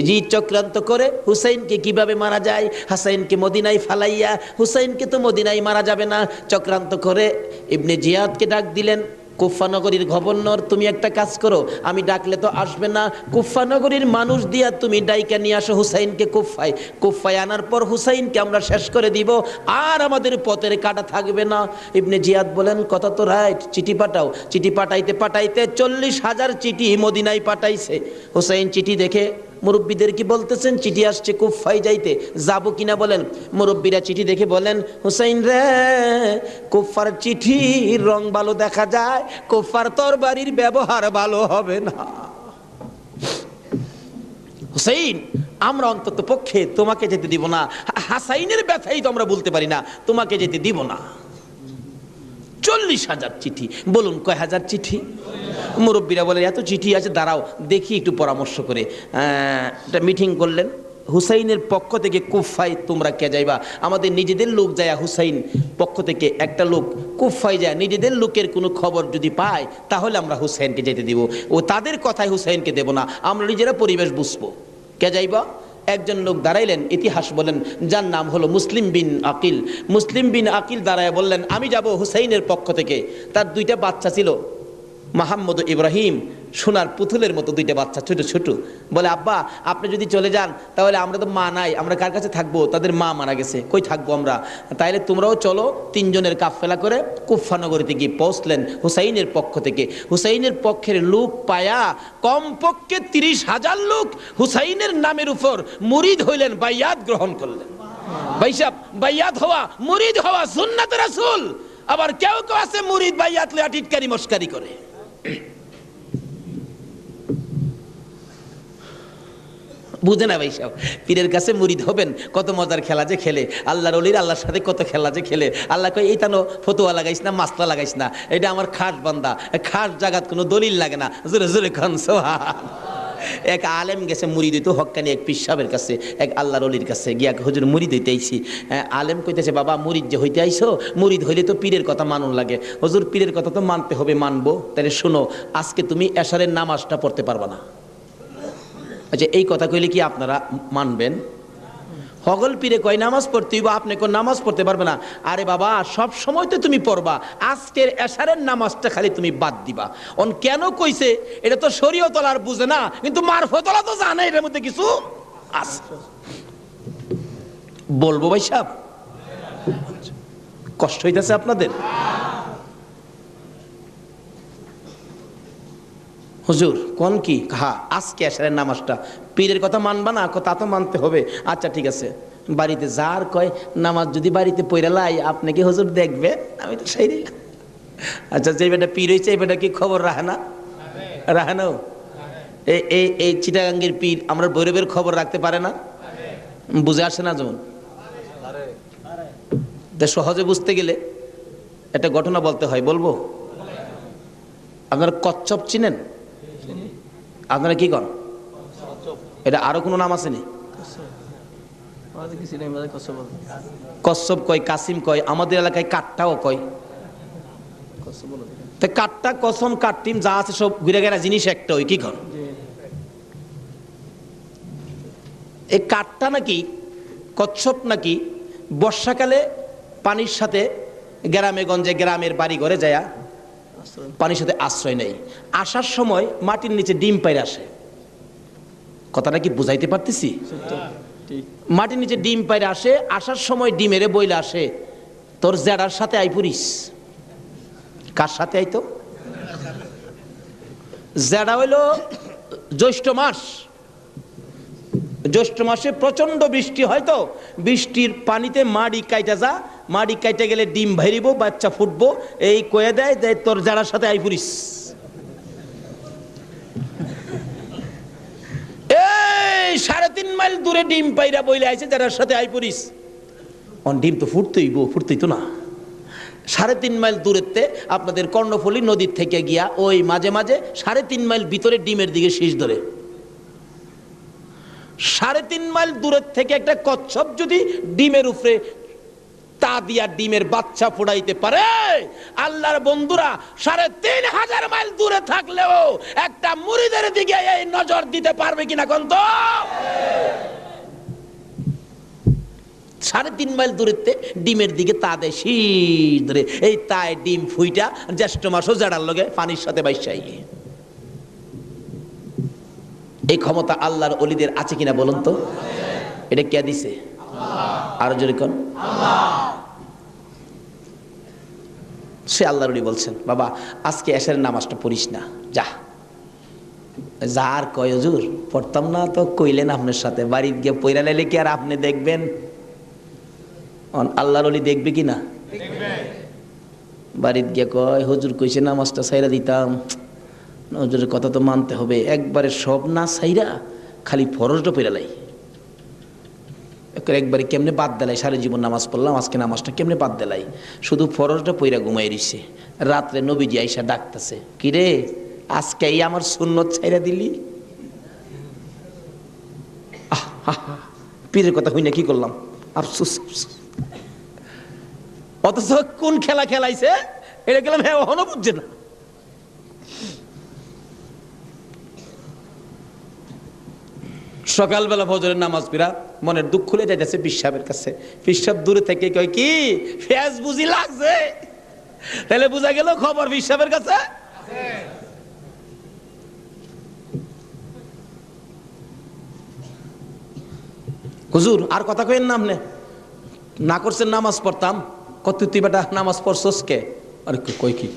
জি চক্রান্ত করে হুসাইনকে কিভাবে মারা যায়, হাসাইনকে মদিনায় ফালাইয়া, হুসাইনকে তো মদিনায় মারা যাবে না, চক্রান্ত করে ইবনে জিয়াদকে ডাক দিলেন। কুফা নগরীর গভর্নর, তুমি একটা কাজ করো, আমি ডাকলে তো আসবে না, কুফা নগরীর মানুষ দিয়া তুমি ডাইকা নিয়ে আসো হুসাইনকে কুফায়। কুফায় আনার পর হুসাইনকে আমরা শেষ করে দিব, আর আমাদের পথের কাটা থাকবে না। ইবনে জিয়াদ বলেন কথা তো রাইট, চিঠি পাঠাও। চিঠি পাঠাইতে পাঠাইতে 40,000 চিঠি মদিনায় পাঠাইছে। হুসাইন চিঠি দেখে মুরব্বীদের কি বলতেছেন, চিঠি আসছে কুফায় যাইতে, যাবো কিনা বলেন। মুরব্বীরা চিঠি দেখে বলেন, হুসাইন রে, কুফার চিঠির রং ভালো দেখা যায়, কুফার তরবারির ব্যবহার ভালো হবে না। হুসাইন আমরা অন্তত পক্ষে তোমাকে যেতে দিব না, হাসাইনের ব্যথাই তো আমরা বলতে পারি না, তোমাকে যেতে দিব না। 40,000 চিঠি, বলুন কয় হাজার চিঠি? মুরব্বীরা বলে এত চিঠি আছে, দাঁড়াও দেখি একটু পরামর্শ করে। একটা মিটিং করলেন, হুসাইনের পক্ষ থেকে কুফায় তোমরা কে যাইবা? আমাদের নিজেদের লোক যায়, হুসাইন পক্ষ থেকে একটা লোক কুফায় যায়, নিজেদের লোকের কোনো খবর যদি পায় তাহলে আমরা হুসাইনকে যেতে দিব, ও তাদের কথায় হুসাইনকে দেব না, আমরা নিজেরা পরিবেশ বুঝবো। কে যাইবা? একজন লোক দাঁড়াইলেন, ইতিহাস বলেন, যার নাম হলো মুসলিম বিন আকিল। মুসলিম বিন আকিল দাঁড়ায় বললেন, আমি যাব হুসাইনের পক্ষ থেকে। তার দুইটা বাচ্চা ছিল, মোহাম্মদ ইব্রাহিম, সোনার পুতুলের মতো দুইটা বাচ্চা, ছোট ছোট। বলে আব্বা আপনি যদি চলে যান তাহলে আমরা তো মা নাই, আমরা কার কাছে থাকবো? তাদের মা মারা গেছে, কই থাকবো আমরা, তাইলে তোমরাও চলো। তিনজনের কাফেলা করে কুফা নগরীতে গিয়ে পৌঁছলেন হুসাইনের পক্ষ থেকে। হুসাইনের পক্ষের লোক পায়া কমপক্ষে 30,000 লোক হুসাইনের নামের উপর মুরিদ হইলেন, বাইয়াত গ্রহণ করলেন। ভাইসাব, বাইয়াত হওয়া, মুরিদ হওয়া সুন্নাত রাসূল। আবার কেউ কেউ আছে মুরিদ বাইয়াত লইয়া টিটকারি মস্কারি করে। বুঝে না ভাইসাব, পীরের কাছে মুরিদ হবেন, কত মজার খেলা যে খেলে, আল্লাহর ওলির আল্লাহর সাথে কত খেলা যে খেলে। আল্লাহ কয় এই তানো ফতুয়া লাগাইস না, মাসলা লাগাইস না, এটা আমার খাস বান্দা, খাস জাগাত কোনো দলিল লাগে না, জোরে জোরে খান সোহান। এক আলেম গেছে মুরিদ হইতো, হক্কানি এক পীর সাহেবের কাছে, এক আল্লাহর ওলির কাছে গিয়া, হুজুর মুরিদ হইতে আইছি। আলেম কইতেছে, বাবা মুরিদ যে হইতে আইছো, মুরিদ হইলে তো পীরের কথা মানুন লাগে। হুজুর পীরের কথা তো মানতে হবে, মানবো, তাহলে শোনো, আজকে তুমি এশারের নামাজটা পড়তে পারবা না। আচ্ছা এই কথা কইলে কি আপনারা মানবেন? হগল পীরে কয় নামাজ পড়তে হইব, আপনি কোন নামাজ পড়তে পারবে না। আরে বাবা, সব সময় তো তুমি পড়বা, আজকের এশারের নামাজটা খালি তুমি বাদ দিবা। অন কেন কইছে এটা তো শরীয়ত আর বুঝে না, কিন্তু মারফতলা তো জানে এর মধ্যে কিছু আছে। বলবো ভাই সাহেব, কষ্ট হইতেছে আপনাদের? হুজুর কোন কি? হ্যাঁ, আজকে এশারের নামাজটা পীরের কথা মানবা না? তা তো মানতে হবে। আচ্ছা ঠিক আছে, বাড়িতে যার কয় নামাজ যদি বাড়িতে পড়া লাই, আপনি কি হুজুর দেখবে? আমি তো সেই। আচ্ছা, যে বেটা পীর হয়েছে এই বেটা কি খবর রাখে না? রাখে না? এই চিটাগাঙ্গের পীর আমরা ভৈরবের খবর রাখতে পারে না? বুঝে আসে না? যেমন সহজে বুঝতে গেলে একটা ঘটনা বলতে হয়, বলবো? আপনারা কচ্ছপ চিনেন? আপনারা কি কন? এটা আরো কোনো নাম আছে নি? কচ্ছপ কয়, কাসিম কয়, আমাদের এলাকায় কাঠটাও কয়। কাঠটা, কসম, কাঠটিম যা আছে সব ঘুরে গেরা জিনিস একটা, ওই কি কন? এই কাঠটা নাকি, কচ্ছপ নাকি বর্ষাকালে পানির সাথে গ্রামে গঞ্জে, গ্রামের বাড়ি ঘরে যায় পানির সাথে আশ্রয় নেই। আসার সময় মাটির নিচে ডিম পাইরে আসে। কথাটা কি বুঝাইতে পারতেছি? মাটির নিচে ডিম পাইরে আসে, আসার সময় ডিমেরে বইলে আসে, তোর জেডার সাথে আই পড়িস। কার সাথে আইতো? জেডা হইল জ্যৈষ্ঠ মাস। জ্যৈষ্ঠ মাসে প্রচন্ড বৃষ্টি হয়, তো বৃষ্টির পানিতে মাড়ি কাইটা যা, মাড়ি কাইটা গেলে ডিম ভাইরিব, বাচ্চা ফুটবো, এই কয়ে দেয় যে তোর যারার সাথে আই পড়িস। এই 3.5 মাইল দূরে ডিম পাইরা বইলে আইছে যারার সাথে আই পড়িস। ডিম তো ফুটতেই তো না। 3.5 মাইল দূরেতে আপনাদের কর্ণফুলী নদীর থেকে গিয়া ওই মাঝে মাঝে 3.5 মাইল ভিতরে ডিমের দিকে শীষ ধরে। 3.5 মাইল দূরের থেকে একটা কচ্ছপ যদি ডিমের উপরে তা দিয়া ডিমের বাচ্চা ফোড়াইতে পারে, আল্লাহর বন্ধুরা 3,500 মাইল দূরে থাকলেও একটা মুরিদের দিকে এই নজর দিতে পারবে কিনা কোন? তো 3.5 মাইল দূরেতে ডিমের দিকে তা দেয় শীষ ধরে, এই তাই ডিম ফুইটা জ্যৈষ্ঠ মাসও জাড়ার লগে পানির সাথে বাইসাই। এই ক্ষমতা আল্লাহর ওলিদের আছে কিনা বলুন তো? এটা কে দিছে? আরো জোরে কোন? সে আল্লাহর ওলি বলছেন, বাবা আজকে এশারের নামাজটা পড়িস না, যা। যার কয় হুজুর পড়তাম না, তো কইলেন আপনার সাথে, বাড়িতে গিয়ে পয়রা লাইলে কি আর আপনি দেখবেন? আল্লাহর ওলি দেখবে কিনা? বাড়িতে গিয়ে কয় হুজুর কইছে নামাজটা ছাইরা দিতাম, হুজুরের কথা তো মানতে হবে, একবারে সব না ছাইরা খালি ফরজটা পয়রা লাই। একবারে কেমনে বাদ দেলাই, সারা জীবন নামাজ পড়লাম, আজকে নামাজটা কেমনে বাদ দেলাই, শুধু ফরজটা পইরা ঘুমাই রইছে। রাত্রে নবীজি আইসা ডাকতেছে, কিরে আজকে এই আমার সুন্নত ছাইরা দিলি? পীরের কথা হই না, কি করলাম, আফসোস। অথচ কোন খেলা খেলাইছে এটা গেলাম, হ্যাঁ ওখানে বুঝছে না। সকালবেলা ফজরের নামাজ পড়া মনের দুঃখ খুলে যাইতেছে পীর সাহেবের কাছে। পীর সাহেব দূরে থেকে কয়, কি ফেস বুঝি লাগছে? তাহলে বোঝা গেল খবর পীর সাহেবের কাছে। হুজুর আর কথা কইেন না, আপনি না করছেন নামাজ পড়তাম, কত তুই বেটা নামাজ পড়ছস কে? আরে কই কি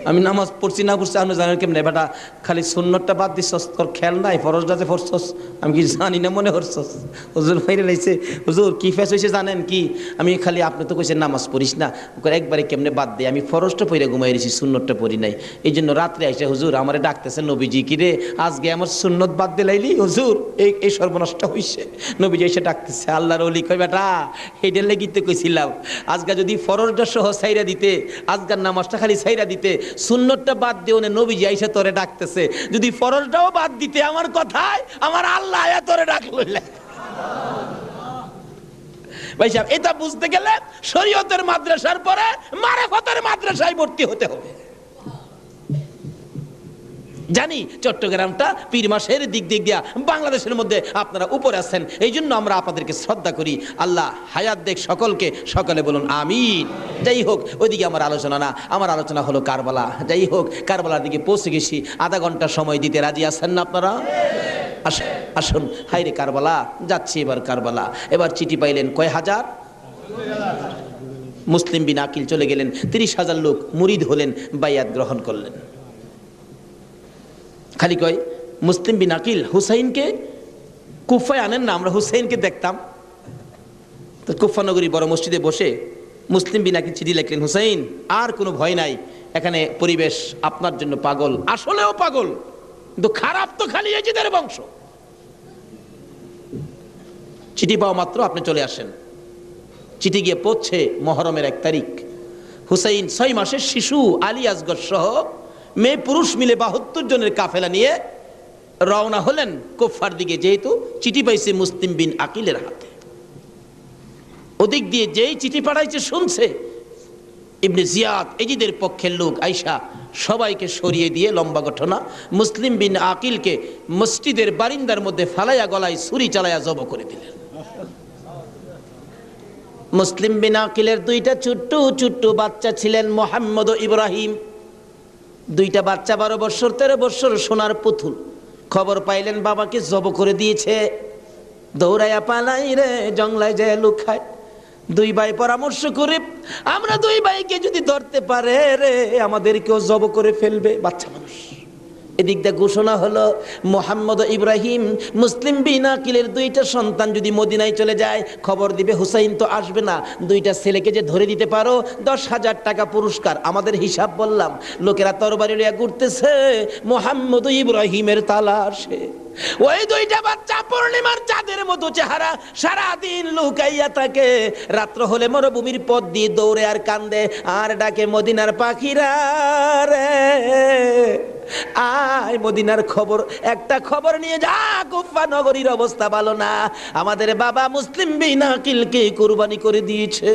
আমি নামাজ পড়ছি না পড়ছি আপনি জানেন কেমনে? বেটা খালি সুন্নতটা বাদ দিছস, তোর খেয়াল নাই ফরজটা যে পড়ছস, আমি কি জানি না মনে করছস? হুজুর মাইরে লাইছে। হুজুর কি ফেস হয়েছে জানেন কি? আমি খালি আপনি তো কইছেন নামাজ পড়িস না, একবারে কেমনে বাদ দেয়, আমি ফরজটা পড়ে ঘুমাই রয়েছি, সুন্নতটা পড়ি নাই, এই জন্য রাত্রে আইসে হুজুর আমারে ডাকতেছে নবীজি, কি রে আজকে আমার সুন্নত বাদ দিলাইলি? হুজুর এই সর্বনষ্ট হইছে। নবীজি এসে ডাকতেছে, আল্লাহর ওলি কই বেটা এইটার লেগি তো কইছিলাম, আজকে যদি ফরজটা সহ ছাইরা দিতে, আজকের নামাজটা খালি ছাইরা দিতে, সুন্নতটা বাদ দিও না, নবীজি আইসা তোরে ডাকতেছে, যদি ফরজটাও বাদ দিতে আমার কথায় আমার আল্লাহ আয়া তোরে ডাকলো। ভাই সাহেব এটা বুঝতে গেলে শরীয়তের মাদ্রাসার পরে মারিফতের মাদ্রাসায় ভর্তি হতে হবে। জানি চট্টগ্রামটা পীর মাসের দিক দিয়া বাংলাদেশের মধ্যে আপনারা উপরে আছেন, এই জন্য আমরা আপনাদেরকে শ্রদ্ধা করি। আল্লাহ হায়াত দেখ সকলকে, সকলে বলুন আমিন। যাই হোক, ওইদিকে আমার আলোচনা না, আমার আলোচনা হলো কারবালা। যাই হোক, কারবালার দিকে পৌঁছে গেছি। আধা ঘন্টা সময় দিতে রাজি আছেন না আপনারা? আসুন আসুন, হাইরে কারবালা, যাচ্ছি এবার কারবালা। এবার চিঠি পাইলেন কয় হাজার? মুসলিম বিন আকিল চলে গেলেন, 30,000 লোক মুরিদ হলেন, বাইয়াত গ্রহণ করলেন। খালি কয় মুসলিম বিন আকিল হুসাইনকে কুফায় আনেন না, আমরা হুসাইনকে দেখতাম। তো কুফা নগরী বড় মসজিদে বসে মুসলিম বিন আকিল চিঠি লিখলেন, হুসাইন আর কোনো ভয় নাই, এখানে পরিবেশ আপনার জন্য পাগল, আসলেও পাগল, কিন্তু খারাপ তো খালি এজিদের বংশ। চিঠি পাওয়া মাত্র আপনি চলে আসেন। চিঠি গিয়ে পৌঁছে মহরমের 1 তারিখ। হুসাইন 6 মাসের শিশু আলী আসগর সহ মেয়ে পুরুষ মিলে 72 জনের কাফেলা নিয়ে রওনা হলেন কুফার দিকে, যেহেতু চিঠি পাইছে মুসলিম বিন আকিলের হাতে। ওদিক দিয়ে যেই চিঠি পাঠাইছে শুনছে ইবনে জিয়াদ এজিদের পক্ষের লোক আইসা সবাইকে সরিয়ে দিয়ে, লম্বা ঘটনা, মুসলিম বিন আকিলকে মসজিদের বারিন্দার মধ্যে ফালাইয়া গলায় ছুরি চালাইয়া জব করে দিলেন। মুসলিম বিন আকিলের 2টা ছোট্ট ছোট্ট বাচ্চা ছিলেন, মোহাম্মদ ও ইব্রাহিম। 2টা বাচ্চা 12 বছর 13 বছর, সোনার পুতুল। খবর পাইলেন বাবাকে জব করে দিয়েছে, দৌড়াইয়া পালাই রে জঙ্গলায় যায় লুকায়। 2 ভাই পরামর্শ করে, আমরা 2 ভাইকে যদি ধরতে পারে রে আমাদেরকেও জব করে ফেলবে, বাচ্চা মানুষ। এদিক দিয়ে ঘোষণা হলো মোহাম্মদ ইব্রাহিম মুসলিম বিন আকিলের 2টা সন্তান যদি মদিনায় চলে যায়, খবর দিবে হুসাইন তো আসবে না, 2টা ছেলেকে যে ধরে দিতে পারো 10,000 টাকা পুরস্কার। আমাদের হিসাব বললাম, লোকেরা তরবারি লইয়া ঘুরতেছে মোহাম্মদ ইব্রাহিমের তালাশে। ওই 2টা বাচ্চা পূর্ণিমার চাঁদের মতো চেহারা, সারাদিন লুকাইয়া থাকে, রাত্র হলে মরুভূমির পথ দিয়ে দৌড়ে আর কান্দে আর ডাকে মদিনার পাখিরা রে আয়, মদিনার খবর, একটা খবর নিয়ে যা, কুফা নগরীর অবস্থা ভালো না, আমাদের বাবা মুসলিম বিন আকিলকে কুরবানি করে দিয়েছে,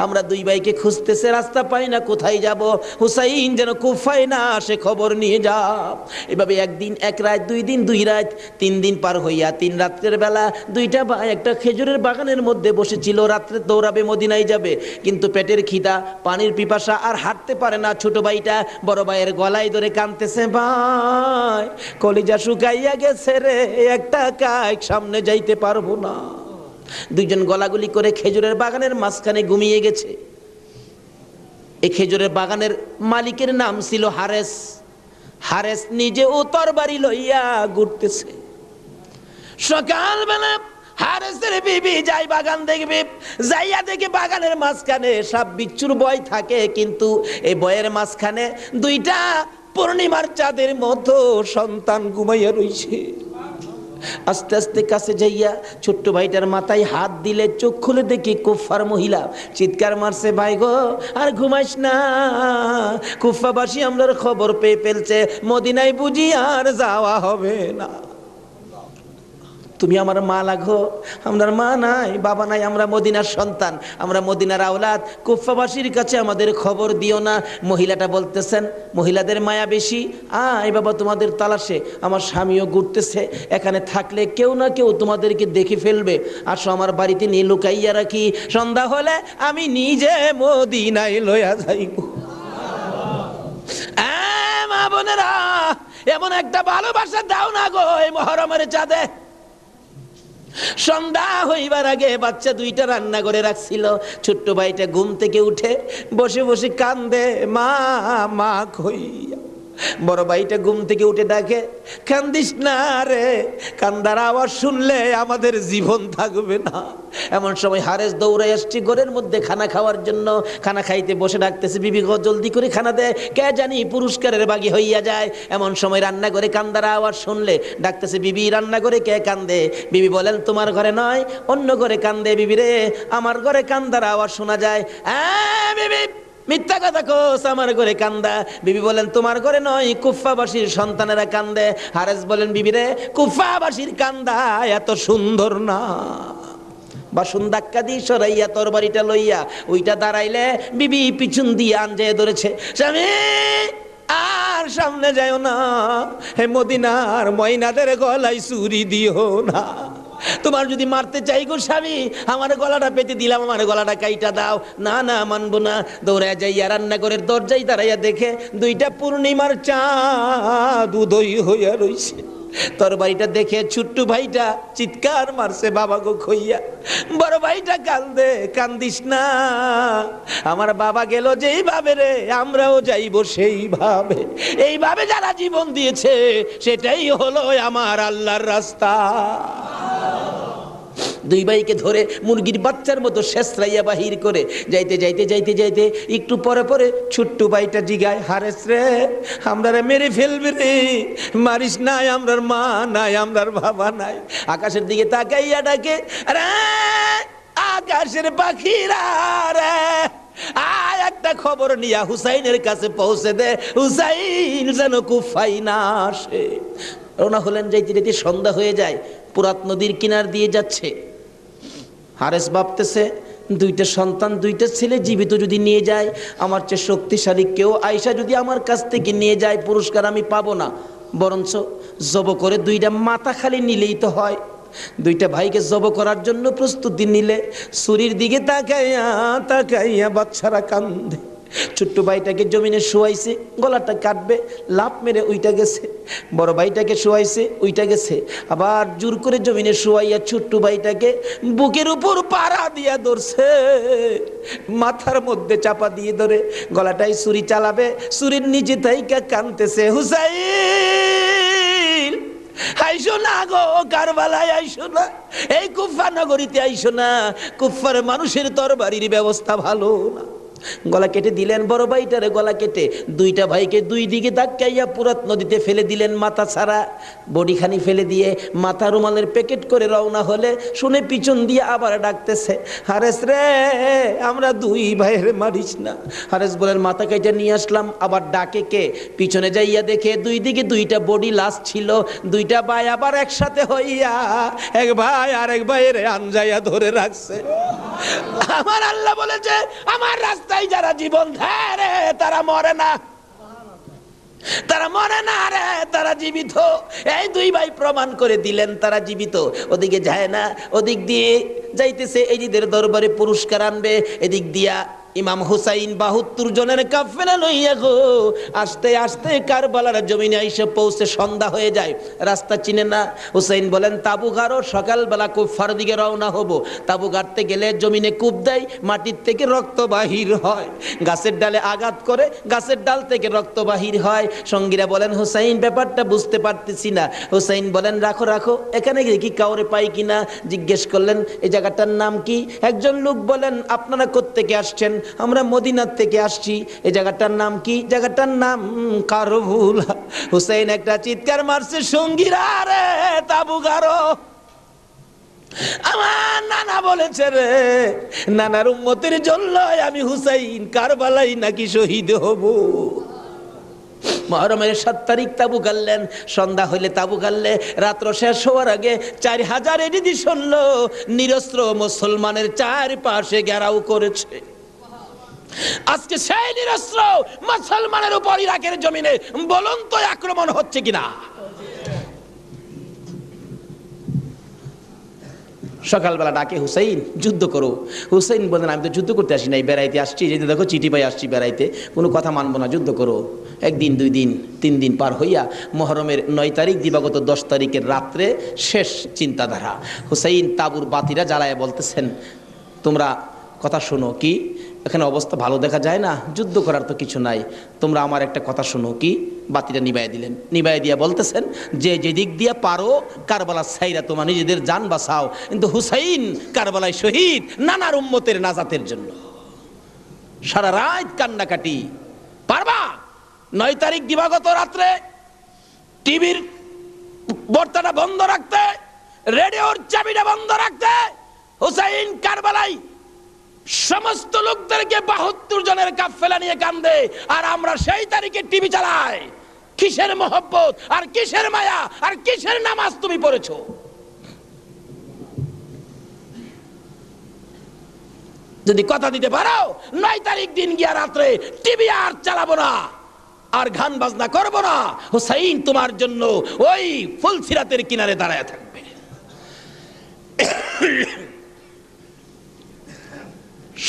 আমরা 2 ভাইকে খুঁজতেছে, রাস্তা পাই না, কোথায় যাব, হুসাইন যেন কুফায় না আসে, খবর নিয়ে যা। এভাবে 1 দিন 1 রাত, 2 দিন 2 রাত, 3 দিন পার হইয়া 3 রাত্রের বেলা 2টা ভাই একটা খেজুরের বাগানের মধ্যে বসেছিল, রাত্রে দৌড়াবে মদিনায় যাবে, কিন্তু পেটের খিদা, পানির পিপাসা, আর হাঁটতে পারে না। ছোট ভাইটা বড় ভাইয়ের গলায় ধরে কাঁদতেছে, ভাই কলিজা শুকাইয়া গেছে রে, একটা কাজ সামনে যাইতে পারবো না। 2 জন গলাগুলি করে খেজুরের বাগানের মাঝখানে ঘুমিয়ে গেছে। এই খেজুরের বাগানের মালিকের নাম ছিল হারেস। হারেস নিজে ও তরবারি লইয়া ঘুরতেছে। সকালবেলা হারেসের বিবি যাই বাগান দেখবে, যাইয়া দেখে বাগানের মাঝখানে সাপ বিচ্ছুর ভয় থাকে, কিন্তু এই বয়ের মাঝখানে 2টা পূর্ণিমার চাঁদের মতো সন্তান ঘুমাইয়া রইছে। আস্তে আস্তে কাছে যাইয়া ছোট্ট ভাইটার মাথায় হাত দিলে, চোখ খুলে দেখি কুফার মহিলা, চিৎকার মারছে, ভাই গো আর ঘুমাইস না, কুফাবাসী আমরার খবর পেয়ে ফেলছে, মদিনায় বুঝি আর যাওয়া হবে না, তুমি আমার মা লাগো, আমার মা নাই, বাবা নাই, আমরা মদিনার সন্তান, আমরা মদিনার আওলাদ, কুফাবাসীর কাছে আমাদের খবর দিও না। মহিলাটা বলতেছেন, মহিলাদের মায়া বেশি, আয় বাবা তোমাদের তালাশে, আমার স্বামীও ঘুরতেছে, এখানে থাকলে কেউ না কেউ তোমাদেরকে দেখে ফেলবে, আসো আমার বাড়িতে নিয়ে লুকাইয়া রাখি, সন্ধ্যা হলে আমি নিজে মদিনায় লইয়া যাইব। মা বোনেরা, এমন একটা ভালোবাসা দাও না গো এই মহরমের চাঁদে। সন্ধ্যা হইবার আগে বাচ্চা 2টা রান্না করে রাখছিল। ছোট্ট ভাইটা ঘুম থেকে উঠে বসে বসে কান্দে, মা মা কইয়া। বড় ভাইটা ঘুম থেকে উঠে ডাকে, কান্দিস না রে, কান্দার আওয়াজ শুনলে আমাদের জীবন থাকবে না। এমন সময় হারেস দৌড়ে আসছে ঘরের মধ্যে খানা খাওয়ার জন্য। খানা খাইতে বসে ডাকতেছে, বিবি গো জলদি করে খানা দে, কে জানি পুরস্কারের বাগি হইয়া যায়। এমন সময় রান্না করে কান্দার আওয়াজ শুনলে ডাকতেছে, বিবি রান্না করে কে কান্দে? বিবি বলেন, তোমার ঘরে নয়, অন্য ঘরে কান্দে। বিবি রে, আমার ঘরে কান্দার আওয়াজ শোনা যায়। বিবি মিথ্যা কথা কোস, আমার ঘরে কান্দা। বিবি বলেন, তোমার ঘরে নয়, কুফাবাসীর সন্তানেরা কান্দে। হারেস বলেন, বিবি রে, কুফাবাসীর কান্দা এত সুন্দর না। বাসন ধাক্কা দিয়ে সরাইয়া তরবারিটা লইয়া ওইটা দাঁড়াইলে বিবি পিছন দিয়ে আনজে ধরেছে, স্বামী আর মদিনার সামনে যাও না, হে মদিনার ময়নাদের গলায় ছুরি দিও না। তোমার যদি মারতে চাই গো স্বামী, আমার গলাটা পেতে দিলাম, আমার গলাটা কাইটা দাও। না না, মানবো না। দৌড়ায় যাইয়া রান্নাঘরের দরজায় দাঁড়াইয়া দেখে দুইটা পূর্ণিমার চাঁদ উদয় হইয়া রইছে। তরবারিটা দেখে ছোট্ট ভাইটা চিৎকার মারছে, বাবা গো খইয়া। বড় ভাইটা কান্দে, কান্দিস না, আমার বাবা গেল যেইভাবে রে, আমরাও যাইব সেইভাবে। এইভাবে যারা জীবন দিয়েছে সেটাই হলো আমার আল্লাহর রাস্তা। দুই ভাইকে ধরে মুরগির বাচ্চার মতো শেষরাইয়া বাহির করে যাইতে যাইতে যাইতে যাইতে একটু পরে পরে ছোট্ট ভাইটা জিগায়, হারেস রে, আমরা মেরে ফেলবে রে, মারিস নাই, আমরার মা নাই, আমরার বাবা নাই। আকাশের দিকে তাকাইয়া ডাকে, রে আকাশের পাখিরা রে, আর একটা খবর নিয়া হুসাইনের কাছে পৌঁছে দে, হুসাইন যেন কুফায় না আসে। রওনা হলেন, যাইতে যাইতে সন্ধ্যা হয়ে যায়। পুরাত নদীর কিনার দিয়ে যাচ্ছে। হারেস ভাবতেছে, দুইটা সন্তান, দুইটা ছেলে জীবিত যদি নিয়ে যায়, আমার চেয়ে শক্তিশালী কেউ আয়সা যদি আমার কাছ থেকে নিয়ে যায়, পুরস্কার আমি পাবো না, বরঞ্চ জব করে দুইটা মাথা খালি নিলেই তো হয়। দুইটা ভাইকে জব করার জন্য প্রস্তুতি নিলে ছুরির দিকে তাকাইয়া তাকাইয়া বাচ্চারা কান্দে। ছোট্ট ভাইটাকে জমিনে শোয়াইছে, গলাটা কাটবে, লাফ মেরে উইটা গেছে। বড় ভাইটাকে শোয়াইছে, উইটা গেছে। আবার জোর করে জমিনে শোয়াইয়া ছোট্ট ভাইটাকে বুকের উপর পাড়া দিয়া ধরছে, মাথার মধ্যে চাপা দিয়ে ধরে গলাটাই ছুরি চালাবে, ছুরির নিচে থাইকা কাঁদতেছে, হুসাইন আইসো না গো, কারবালায় আইসো না, এই কুফা নগরীতে আইসো না, কুফার মানুষের তরবারির ব্যবস্থা ভালো না। গলা কেটে দিলেন বড় ভাইটারে, গলা কেটে দুইটা ভাইকে দুই দিকে ধাক্কাইয়া পুরাত নদীতে ফেলে দিলেন, মাথা ছাড়া বডিখানি ফেলে দিয়ে মাথা রুমালের প্যাকেট করে রওনা হলে শুনে পিছন দিয়ে আবার ডাকতেছে, হারেস রে, আমরা দুই ভাইয়ের মারিস না। হারেস বলেন, মাথা কেটে নিয়ে আসলাম। আবার ডাকে কে? পিছনে যাইয়া দেখে দুই দিকে দুইটা বডি লাশ ছিল। দুইটা ভাই আবার একসাথে হইয়া এক ভাই আর এক ভাইয়ের আনজাইয়া ধরে রাখছে। আমার আল্লাহ বলেছে, আমার রাস্তায় যারা জীবন দেয় রে, তারা মরে না, তারা মরে না রে, তারা জীবিত। এই দুই ভাই প্রমাণ করে দিলেন তারা জীবিত। ওদিকে যায় না, ওদিক দিয়ে যাইতেছে, এজিদের দরবারে পুরস্কার আনবে। এদিক দিয়া ইমাম হুসাইন 72 জনের কাফেলা লইয়া গো আস্তে আস্তে কারবালার জমিনে এসে পৌঁছে সন্ধ্যা হয়ে যায়। রাস্তা চিনে না। হুসাইন বলেন, তাবু গাড়ো, সকালবেলা কুফার দিকে রওনা হব। তাবু গাড়তে গেলে জমিনে কূপ দেয়, মাটির থেকে রক্ত বাহির হয়। গাছের ডালে আঘাত করে, গাছের ডাল থেকে রক্ত বাহির হয়। সঙ্গীরা বলেন, হুসাইন ব্যাপারটা বুঝতে পারতেছি না। হুসাইন বলেন, রাখো রাখো, এখানে কি কাউরে পাই কিনা। জিজ্ঞেস করলেন, এই জায়গাটার নাম কি? একজন লোক বলেন, আপনারা কোত্থেকে আসছেন? আমরা মদিনার থেকে আসছি। এই জায়গাটার নাম কি? জায়গাটার নাম কারবুলা। হুসাইন একটা চিৎকার মারছে, সঙ্গীরা রে, তাবু গাড়ো। আমার নানা বলেছে রে, নানার উম্মতের জন্য আমি হুসাইন কারবালাই নাকি শহীদ হব। মুহররমের 7 তারিখ তাবু গাড়লেন। সন্ধ্যা হইলে তাবু গাড়লে রাত্র শেষ হওয়ার আগে 4000 এডিদি শুনল নিরস্ত্র মুসলমানের চারপাশে ঘেরাও করেছে। আজকে সেই নিরস্ত্র মুসলমানের উপর ইরাকের জমিনে বলুন তো আক্রমণ হচ্ছে কিনা? সকালবেলা ডাকে, হুসাইন যুদ্ধ করো। হুসাইন বলেন, আমি তো যুদ্ধ করতে আসি নাই, বেড়াইতে আসছি। যেতে দেখো চিঠি পাই আসছি বেড়াইতে, কোনো কথা মানবো না, যুদ্ধ করো। 1 দিন 2 দিন 3 দিন পার হইয়া মুহররমের 9 তারিখ দিবাগত 10 তারিখের রাত্রে শেষ চিন্তাধারা। হুসাইন তাবুর বাতিরা জ্বালায় বলতেছেন, তোমরা কথা শোনো। কি? এখানে অবস্থা ভালো দেখা যায় না, যুদ্ধ করার তো কিছু নাই, তোমরা আমার একটা কথা শোনো। কি? বাতিটা নিবাই দিলেন। নিবাই দিয়া বলতেছেন, যে যেদিক দিয়া পারো কারবালা ছাইরা তোমার নিজেদের জান বাঁচাও, কিন্তু হুসাইন কারবালায় শহীদ নানার উম্মতের নাজাতের জন্য। সারা রাত কান্নাকাটি। পারবা? 9 তারিখ দিবাগত রাত্রে টিভির বর্তাটা বন্ধ রাখতে, রেডিওর চাবিটা বন্ধ রাখতে। হুসাইন কারবালায় সমস্ত লোকদেরকে 72 জনের কাফেলা নিয়ে কান্দে, আর আমরা সেই তারিখে টিভি চালাই। কিসের মহব্বত আর কিসের মায়া আর কিসের নামাজ তুমি পড়েছো? যদি কথা দিতে পারো 9 তারিখ দিন গিয়া রাত্রে টিভি আর চালাবো না, আর গান বাজনা করব না, হুসাইন তোমার জন্য ওই ফুলসিরাতের কিনারে দাঁড়ায় থাকবে।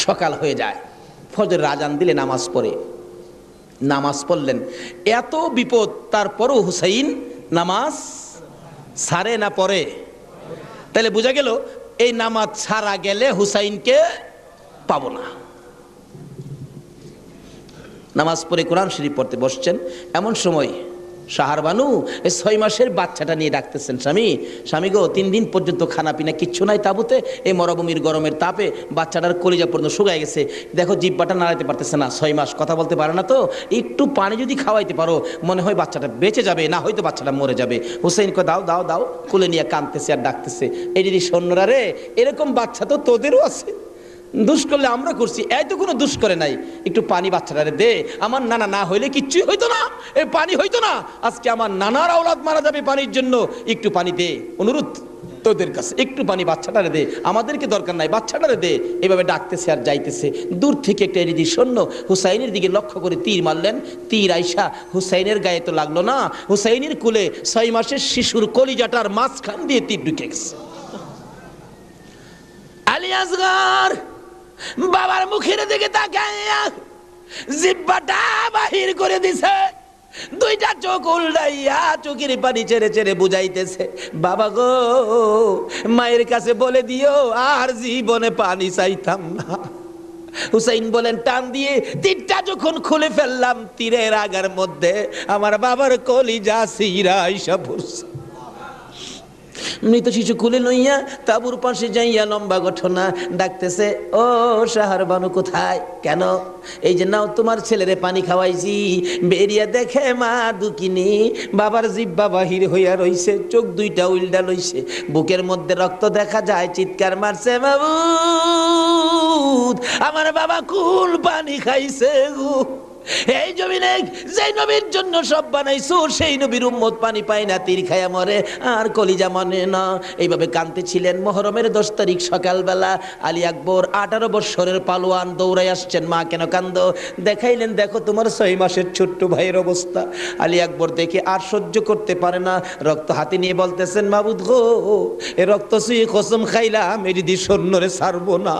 সকাল হয়ে যায়, ফজরের আজান দিলে নামাজ পড়লেন। এত বিপদ তারপরও হুসাইন নামাজ ছাড়ে না পড়ে। তাহলে বোঝা গেল এই নামাজ ছাড়া গেলে হুসাইনকে পাবো না। নামাজ পড়ে কোরআন শরীফ পড়তে বসছেন, এমন সময় শাহার বানু এই 6 মাসের বাচ্চাটা নিয়ে ডাকতেছেন, স্বামী গো 3 দিন পর্যন্ত খানা পিনা কিচ্ছু নাই তাবুতে, এই মরুভূমির গরমের তাপে বাচ্চাটার কলিজা পর্যন্ত শুকায় গেছে, দেখো জিহ্বাটা নাড়াইতে পারতেছে না, 6 মাস কথা বলতে পারে না, তো একটু পানি যদি খাওয়াইতে পারো মনে হয় বাচ্চাটা বেঁচে যাবে, না হয়তো বাচ্চাটা মরে যাবে। হুসাইনকে দাও দাও দাও, কোলে নিয়ে কাঁদতেছে আর ডাকতেছে, এই যদি সৈন্যরা রে, এরকম বাচ্চা তো তোদেরও আছে, দুষ করলে আমরা করছি, এই তো কোনো দুষ করে নাই, একটু পানি বাচ্চাটারে দে, আমার নানা না হইলে কিচ্ছুই হইতো না, এই পানি হইতো না, আজকে আমার নানার আওলাদ মারা যাবে পানির জন্য, একটু পানি দে, অনুরোধ তোদের কাছে একটু পানি বাচ্চাটারে দে, আমাদেরকে দরকার নাই, বাচ্চাটারে দে। এভাবে ডাকতেছে আর যাইতেছে, দূর থেকে একটা এরিদি সৈন্য হুসাইনের দিকে লক্ষ্য করে তীর মারলেন, তীর আইসা হুসাইনের গায়ে তো লাগলো না, হুসাইনের কুলে 6 মাসের শিশুর কলিজাটার মাঝখান দিয়ে তীর ঢুকে গেছে। আলী আসগর বাবার মুখের দিকে তাকাইয়া জিহ্বাটা বাহির করে দিছে, 2টা চোখ উল্টাইয়া চোখের পানি ছেড়ে ছেড়ে বুঝাইতেছে, বাবা গো মায়ের কাছে বলে দিও আর জীবনে পানি চাইতাম না। হুসাইন বলেন, টান দিয়ে তীরটা যখন খুলে ফেললাম, তীরের আগার মধ্যে আমার বাবার কলিজা সিরা আইসা পড়ছে। মৃত শিশু কুলে লইয়া তাবুর পাশে যাইয়া লম্বা ঘটনা ডাকতেছে, ও শাহার বানু কোথায়, কেন? এই যে নাও তোমার ছেলেরে পানি খাওয়াইছি, বেরিয়া দেখে মা দুকিনি বাবার জিহ্বা বাহির হইয়া রইছে, চোখ 2টা উল্টা লইছে, বুকের মধ্যে রক্ত দেখা যায়, চিৎকার মারছে, মাবুদ আমার বাবা কুল পানি খাইছে গো। এই জমিনে যে নবীর জন্য সব বানাইছো, সেই নবীর উম্মত পানি পায় না, তীর খায়া মরে আর কলিজা মানে না। এইভাবে কাঁদতেছিলেন। মুহররমের 10 তারিখ সকালবেলা আলী আকবর 18 বছরের পালোয়ান দৌড়াই আসছেন, মা কেন কান্দো? দেখাইলেন, দেখো তোমার 6 মাসের ছোট্ট ভাইয়ের অবস্থা। আলী আকবর দেখে আর সহ্য করতে পারে না, রক্ত হাতে নিয়ে বলতেছেন, মাবুদ গো এ রক্ত ছুঁয়ে কসম খাইলাম এর দি সৈন্যরে ছাড়বো না।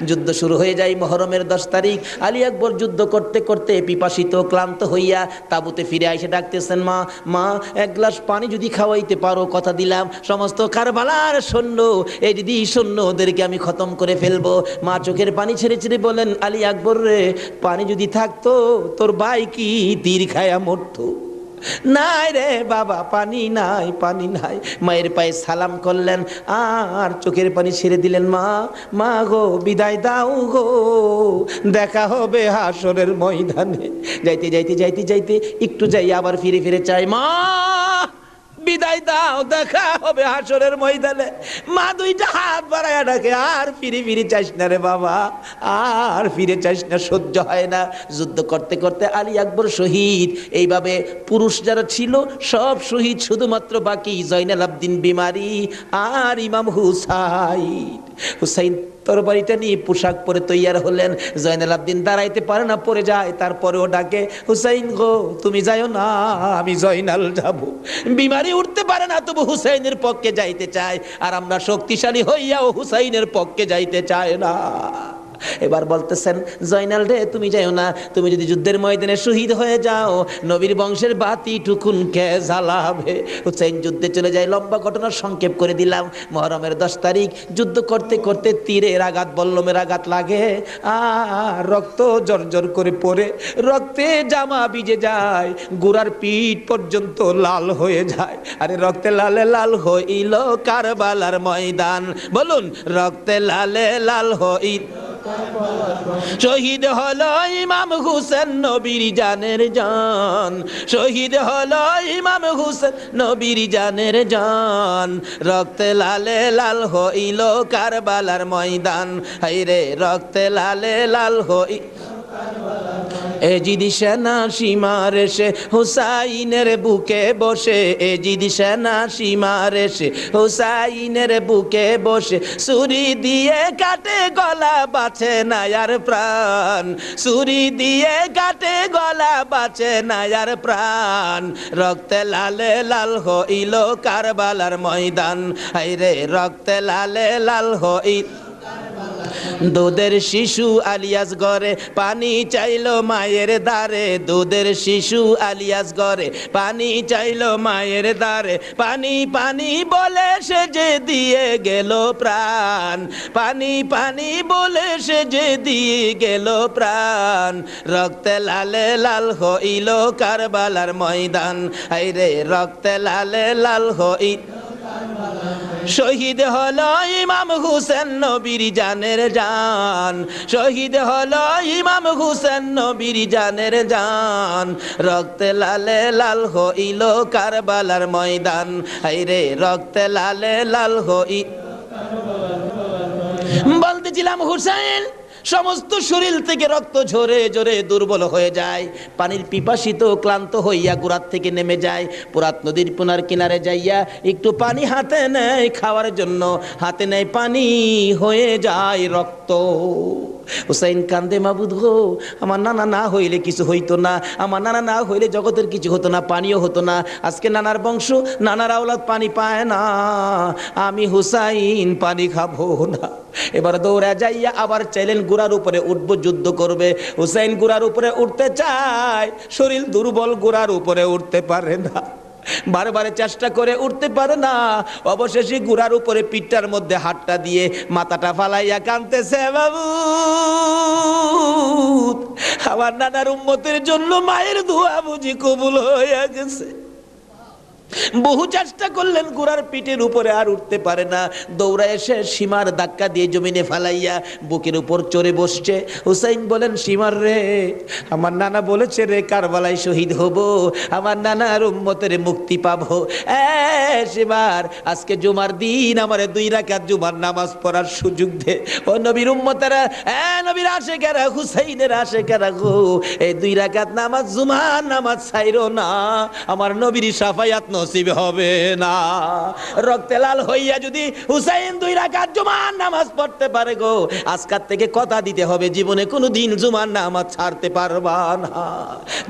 যুদ্ধ শুরু হয়ে যায় মুহররমের 10 তারিখ। আলী আকবর যুদ্ধ করতে করতে পিপাসিত ক্লান্ত হইয়া তাবুতে ফিরে এসে ডাকতেছেন, মা মা 1 গ্লাস পানি যদি খাওয়াইতে পারো, কথা দিলাম সমস্ত কারবালার সৈন্য এই দিদি সৈন্য ওদেরকে আমি খতম করে ফেলবো। মা চোখের পানি ছেড়ে ছেড়ে বলেন, আলী আকবর রে, পানি যদি থাকতো তোর ভাই কি তীর খায়া মরতো? নাই রে বাবা, পানি নাই, পানি নাই। মায়ের পায়ে সালাম করলেন আর চোখের পানি ছেড়ে দিলেন। মা মা গো বিদায় দাও গো, দেখা হবে হাসরের ময়দানে। যাইতে যাইতে যাইতে যাইতে একটু যাই আবার ফিরে ফিরে চাই, মা বিদায় দাও, দেখা হবে হাসরের ময়দানে। মা 2টা হাত বাড়ায়া ডাকে, আর ফিরে ফিরে চাইস না রে বাবা, আর ফিরে চাইস না, সহ্য হয় না। যুদ্ধ করতে করতে আলী আকবর শহীদ। এইভাবে পুরুষ যারা ছিল সব শহীদ, শুধুমাত্র বাকি জয়নাল আবদিন বিমারি আর ইমাম হুসাইন। হুসাইন তরবারিটা নিয়ে পোশাক পরে তৈয়ার হলেন। জয়নাল আবদিন দাঁড়াইতে পরে না, পড়ে যায়, তারপরেও ডাকে, হুসাইন গো তুমি যাইও না, আমি জয়নাল যাব। বিমারি উঠতে পারে না, তবু হুসাইনের পক্ষে যাইতে চায়, আর আমরা শক্তিশালী হইয়াও হুসাইনের পক্ষে যাইতে চায় না। এবার বলতেছেন, জয়নাল রে তুমি যাইও না, তুমি যদি যুদ্ধের ময়দানে শহীদ হয়ে যাও, নবীর বংশের বাতি টুকুন কে জ্বালাবে? হুসাইন যুদ্ধে চলে যায়। লম্বা ঘটনা সংক্ষেপ করে দিলাম। মুহররমের 10 তারিখ যুদ্ধ করতে করতে তীরের আঘাত, বল্লমের আঘাত লাগে, আর রক্ত জর্জর করে পড়ে, রক্তে জামা ভিজে যায়, গোড়ার পিঠ পর্যন্ত লাল হয়ে যায়। আরে রক্তে লালে লাল হইল কারবালার ময়দান, বলুন রক্তে লালে লাল হইল। শহীদ হলো ইমাম হুসেন নবীর জানের জান, শহীদ হলো ইমাম হুসেন নবীর জানের জান, রক্তে লালে লাল হইল কারবালার ময়দান, হায়রে রক্তে লালে লাল হই। এজিদি সেনা সীমার এসে হুসাইনের বুকে বসে, এজিদি সেনা সীমার এসে হুসাইনের বুকে বসে, ছুরি দিয়ে কাটে গলা বাঁচে না আর প্রাণ, ছুরি দিয়ে কাটে গলা বাঁচে না আর প্রাণ, রক্তে লালে লাল হইল কারবালার ময়দান, হায়রে রক্তে লালে লাল হইল। দুধের শিশু আলিয়াস ঘরে পানি চাইলো মায়ের দ্বারে, দুধের শিশু আলিয়াস ঘরে পানি চাইলো মায়ের দ্বারে, পানি পানি বলে সে যে দিয়ে গেল প্রাণ, পানি পানি বলে সে যে দিয়ে গেল প্রাণ, রক্তে লালে লাল হইল কারবালার ময়দান, হায়রে রক্তে লালে লাল হইল। শহীদ হলো ইমাম হুসেন নবীর জানের জান, শহীদ হলো ইমাম হুসেন নবীর জানের জান, রক্তে লালে লাল হইল কারবালার ময়দান, হায়রে রক্তে লালে লাল হইল। বলতেছিলাম হুসেন সমস্ত শরীর থেকে রক্ত ঝরে ঝরে দুর্বল হয়ে যায়, পানির পিপাসিত ক্লান্ত হইয়া গোড়ার থেকে নেমে যায়, পুরাত নদীর পুনার কিনারে যাইয়া একটু পানি হাতে নেয় খাওয়ার জন্য, হাতে নেয় পানি হয়ে যায় রক্ত। হুসাইন কান্দে, মাবুদ গো আমার নানা না হইলে কিছু হইতো না, আমার নানা না হইলে জগতের কিছু হতো না, পানিও হতো না, আজকে নানার বংশ নানার আওলাদ পানি পায় না, আমি হুসাইন পানি খাবো না। এবার দৌড়া যাইয়া আবার চাইলেন গুড়ার উপরে উঠবো, যুদ্ধ করবে। হুসাইন গুড়ার উপরে উঠতে চায়, শরীর দুর্বল, গুড়ার উপরে উঠতে পারে না, বারবার চেষ্টা করে উঠতে পারে না, অবশেষে গুড়ার উপরে পিঠটার মধ্যে হাতটা দিয়ে মাথাটা ফালাইয়া কাঁদতেছে, বাবু আমার নানার উম্মতের জন্য মায়ের দোয়া বুঝি কবুল হয়ে গেছে। বহু চেষ্টা করলেন, গুড়ার পিঠের উপরে আর উঠতে পারে না, দৌড়া এসে সীমার ধাক্কা দিয়ে জমিনে ফালাইয়া বুকের উপর চড়ে বসছে। হুসাইন বলেন, সীমার রে আমার নানা বলেছে রে কারবালায় শহীদ হব, আমার নানার উম্মতের মুক্তি পাবো, সীমার আজকে জুমার দিন আমারে 2 রাকাত জুমার নামাজ পড়ার সুযোগ দে। ও নবীর উম্মতেরা, নবীর আশেকেরা, হুসাইনের আশেকেরা গো, এই 2 রাকাত নামাজ জুমার নামাজ ছাইরো না, আমার নবীর শাফায়াত নসিব হবে না। রক্তে লাল হইয়া যদি হুসাইন 2 রাকাত জুমার নামাজ পড়তে পারে গো, আজকাল থেকে কথা দিতে হবে জীবনে কোনোদিন জুমার নামাজ ছাড়তে পারবা না।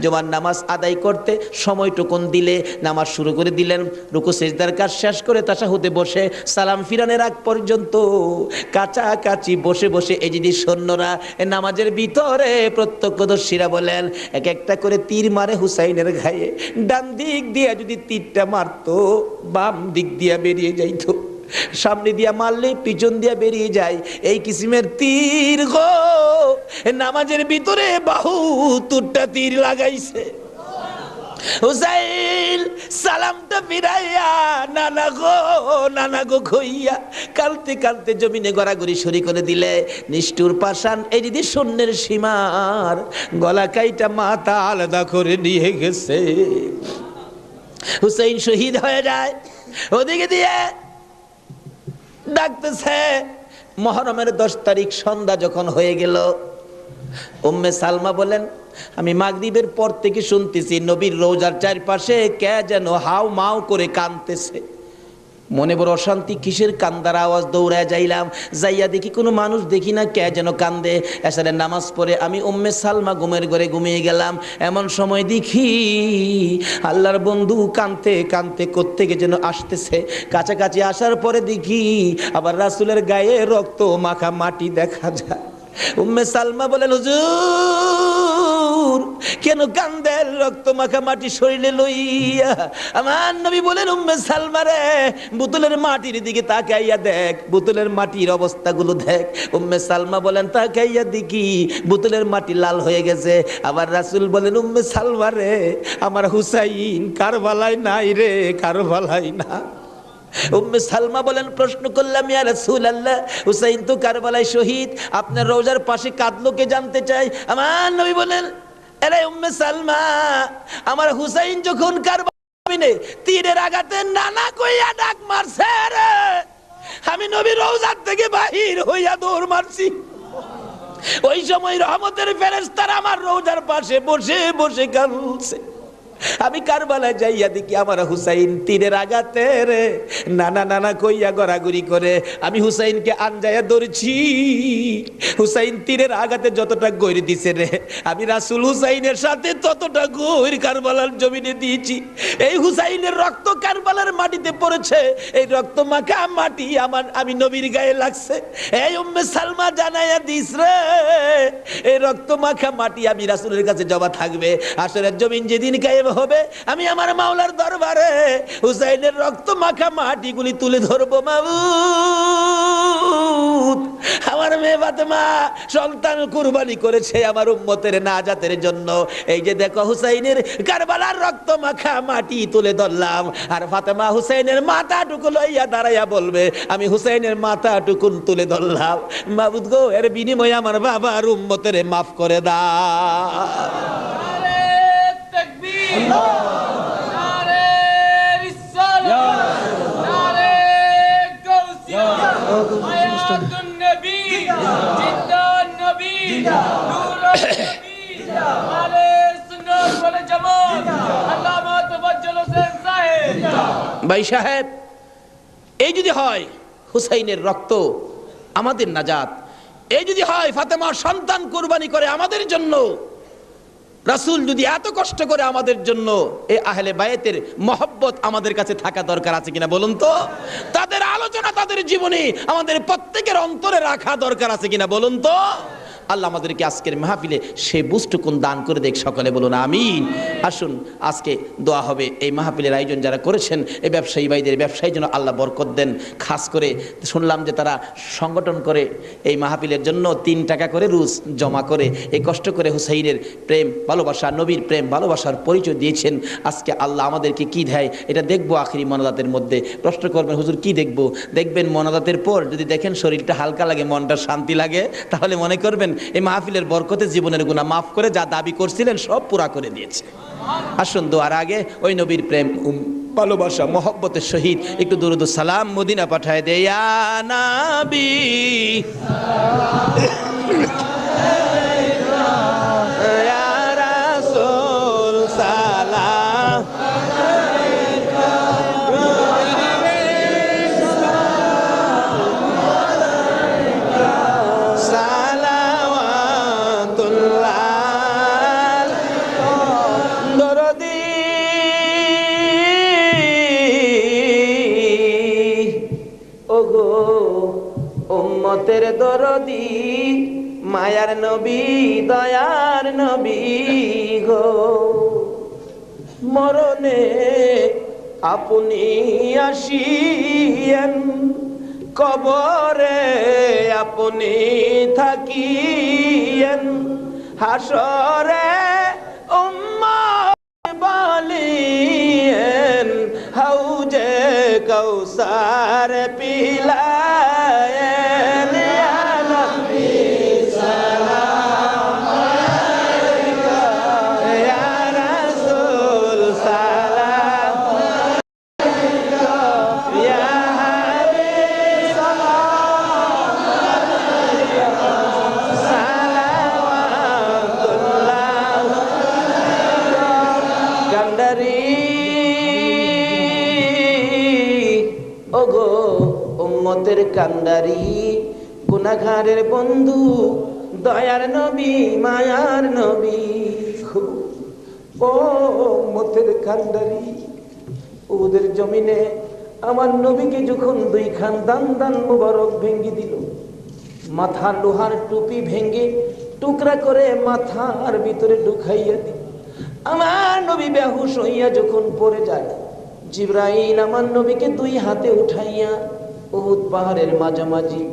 জুমার নামাজ আদায় করতে সময়টুকুন দিলে নামাজ শুরু করে দিলেন, রুকু সিজদার কাজ শেষ করে তাশাহুদে বসে সালাম ফিরানের আগ পর্যন্ত কাছাকাছি বসে বসে এই যদি সৈন্যরা নামাজের ভিতরে প্রত্যক্ষদর্শীরা বলেন এক একটা করে তীর মারে হুসাইনের গায়ে, ডান দিক দিয়ে যদি তীরটা মারতো বাম দিক দিয়া বেরিয়ে যাইতো, সামনে দিয়া মারলে পিছন দিয়া বেরিয়ে যায়, এই কিসিমের তীর গো নামাজের ভিতরে 72টা তীর লাগাইছে। হুসাইন সালামটা ফিরাইয়া নানা গো কইয়া কালতে কালতে জমিনে গড়াগড়ি সরি করে দিলে, নিষ্ঠুর পাষাণ এই দিদি শূন্যের সীমার গলা কাইটা মাথা আলাদা করে নিয়ে গেছে। হুসাইন শহীদ হয়ে যায়, ওদিকে দিয়ে ডাকতেছে। মুহররমের 10 তারিখ সন্ধ্যা যখন হয়ে গেল, উম্মে সালমা বলেন আমি মাগরিবের পর থেকে শুনতেছি নবীর রওজার চারপাশে কে যেন হাউ মাউ করে কাঁদতেছে, মনে বড় অশান্তি, কিসের কান্দার আওয়াজ, দৌড়ায় যাইলাম, যাইয়া দেখি কোনো মানুষ দেখি না, কে যেন কান্দে। এসারের নামাজ পড়ে আমি উম্মে সালমা ঘুমের ঘরে ঘুমিয়ে গেলাম, এমন সময় দেখি আল্লাহর বন্ধু কাঁদতে কাঁদতে কোত্থেকে যেন আসতেছে, কাছাকাছি আসার পরে দেখি আবার রাসূলের গায়ে রক্ত মাখা মাটি দেখা যায়। উম্মে সালমা বলেন হুজুর কেন কান্দেন রক্ত মাখা মাটি শরীরে লইয়া? আমার নবী বলেন উম্মে সালমা রে বোতলের মাটির দিকে তাকাইয়া দেখ, বোতলের মাটির অবস্থাগুলো দেখ। উম্মে সালমা বলেন তাকাইয়া দেখি বোতলের মাটি লাল হয়ে গেছে। আবার রাসূল বলেন উম্মে সালমা রে আমার হুসাইন কারবালায় নাই রে, কারবালায় না। উম্মে সালমা বলেন প্রশ্ন করলাম ইয়া রাসূলুল্লাহ হুসাইন তো কারবালায় শহীদ, আপনার রওজার পাশে কাঁদলো কে জানতে চাই। আমার নবী বলেন আরে উম্মে সালমা আমার হুসাইন যখন কারবালায় তীরের আঘাতে নানা কইয়া ডাক মারছে রে, আমি নবী রওজার থেকে বাহির হইয়া দৌড় মারছি। ওই সময় রহমতের ফেরেশতারা আমার রওজার পাশে বসে বসে কাঁদছে। আমি কারবালায় যাইয়া দেখি আমার হুসাইন তীরের আঘাতে রে নানা নানা কইয়া গড়াগড়ি করে আমি হুসাইনকে আনজায়া ধরছি। হুসাইন তীরের আঘাতে যতটা গৈর দিছে রে, আমি রাসূল হুসাইনের সাথে ততটা গৈর কারবালার জমিনে দিয়েছি। এই হুসাইনের রক্ত কারবালার মাটিতে পড়েছে, এই রক্ত মাখা মাটি আমি নবীর গায়ে লাগছে। এই উম্মে সালমা জানাইয়া দিস রে, এই রক্ত মাখা মাটি আমি রাসূলের কাছে জমা থাকবে। আসরের জমিন যেদিন গায়েব হবে, আমি আমার মাওলার দরবারে হুসাইনের রক্ত মাখা মাটিগুলি তুলে ধরবো। মাবুদ, আমার মেয়ে ফাতেমা সন্তান কুরবানি করেছে আমার উম্মতের নাজাতের জন্য। এই যে দেখো হুসাইনের কারবালার রক্ত মাখা মাটি তুলে ধরলাম, আর ফাতেমা হুসাইনের মাথাটুকু লইয়া দাঁড়াইয়া বলবে আমি হুসাইনের মাথাটুকু তুলে ধরলাম। মাবুদ গো, এর বিনিময়ে আমার বাবার উম্মতের মাফ করে দাও। ভাই সাহেব, এই যদি হয় হুসাইনের রক্ত আমাদের নাজাত, এই যদি হয় ফাতেমার সন্তান কুরবানি করে আমাদের জন্য, রাসূল যদি এত কষ্ট করে আমাদের জন্য, এই আহলে বায়েতের মহব্বত আমাদের কাছে থাকা দরকার আছে কিনা বলুন তো? তাদের আলোচনা তাদের জীবনে আমাদের প্রত্যেকের অন্তরে রাখা দরকার আছে কিনা বলুন তো? আল্লাহ আমাদেরকে আজকের মাহফিলে সে বুঝটুকুন দান করে দেখ, সকলে বলুন আমিন। আসুন আজকে দোয়া হবে। এই মাহফিলের আয়োজন যারা করেছেন, এই ব্যবসায়ী ভাইদের ব্যবসায়ী যেন আল্লাহ বরকত দেন। খাস করে শুনলাম যে তারা সংগঠন করে এই মাহফিলের জন্য 3 টাকা করে রোজ জমা করে এই কষ্ট করে হুসাইনের প্রেম ভালোবাসা, নবীর প্রেম ভালোবাসার পরিচয় দিয়েছেন। আজকে আল্লাহ আমাদেরকে কি দেয় এটা দেখবো আখিরি মোনাজাতের মধ্যে। প্রশ্ন করবেন হুজুর কি দেখবো? দেখবেন মোনাজাতের পর যদি দেখেন শরীরটা হালকা লাগে, মনটা শান্তি লাগে, তাহলে মনে করবেন এই মাহফিলের বরকতে জীবনের গুনাহ মাফ করে যা দাবি করছিলেন সব পুরা করে দিয়েছে। আসুন দোয়ার আগে ওই নবীর প্রেম ভালোবাসা মহব্বতের সহিত একটু দুরূদ ও সালাম মদিনা পাঠায় দে। ইয়া নবী ইয়া রাসূল সালাম উম্মতের দরদি মায়ার নবী দয়ার নবী গো, মরণে আপনি আসিয়েন, কবরে আপনি থাকিয়েন, হাসরে উম্মত বলিয়েন, হাউজে কাউসার পিলায়েন। ইয়া নবী সালাম আলাইকা, ইয়া রাসূল সালাম আলাইকা, ইয়া হাবিব সালাম আলাইকা, সালাওয়াতুল্লাহ কান্ডারি। ওগো উম্মতের কান্ডারি, গুনাহগারের বন্ধু, দয়ার নবী মায়ার নবী, ও উম্মতের কান্ডারি, ওদের জমিনে আমার নবীকে যখন 2 খান দান দান মুবারক ভেঙ্গে দিল, মাথা লোহার টুপি ভেঙ্গে টুকরা করে মাথার ভিতরে ঢুকাইয়া দিল, আমার নবী বেহুশ হইয়া যখন পড়ে যায়, জিবরাইল আমার নবীকে 2 হাতে উঠাইয়া উহুদ পাহাড়ের মাঝামাঝি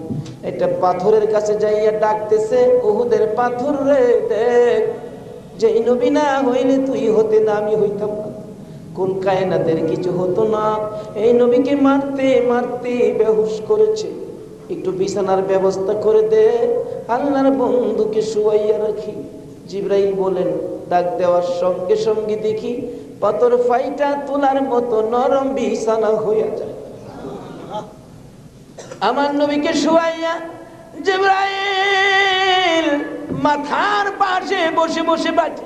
একটা পাথরের কাছে যাইয়া ডাকতেছে, উহুদের পাথর রে দেখ, যেই নবী না হইলে তুই হতে না, আমি হইতাম না, কোন কায়নাতের কিছু হতো না, এই নবীকে মারতে মারতে বেহুশ করেছে, একটু বিছানার ব্যবস্থা করে দে, আল্লাহর বন্ধুকে শুয়াইয়া রাখি। জিবরাইল বলেন, ডাক দেওয়ার সঙ্গে সঙ্গে দেখি পাথর ফাইটা তোলার মতো নরম বিছানা হইয়া যায়। আমার নবীকে শুয়াইয়া জিবরাইল মাথার পাশে বসে বসে বাটে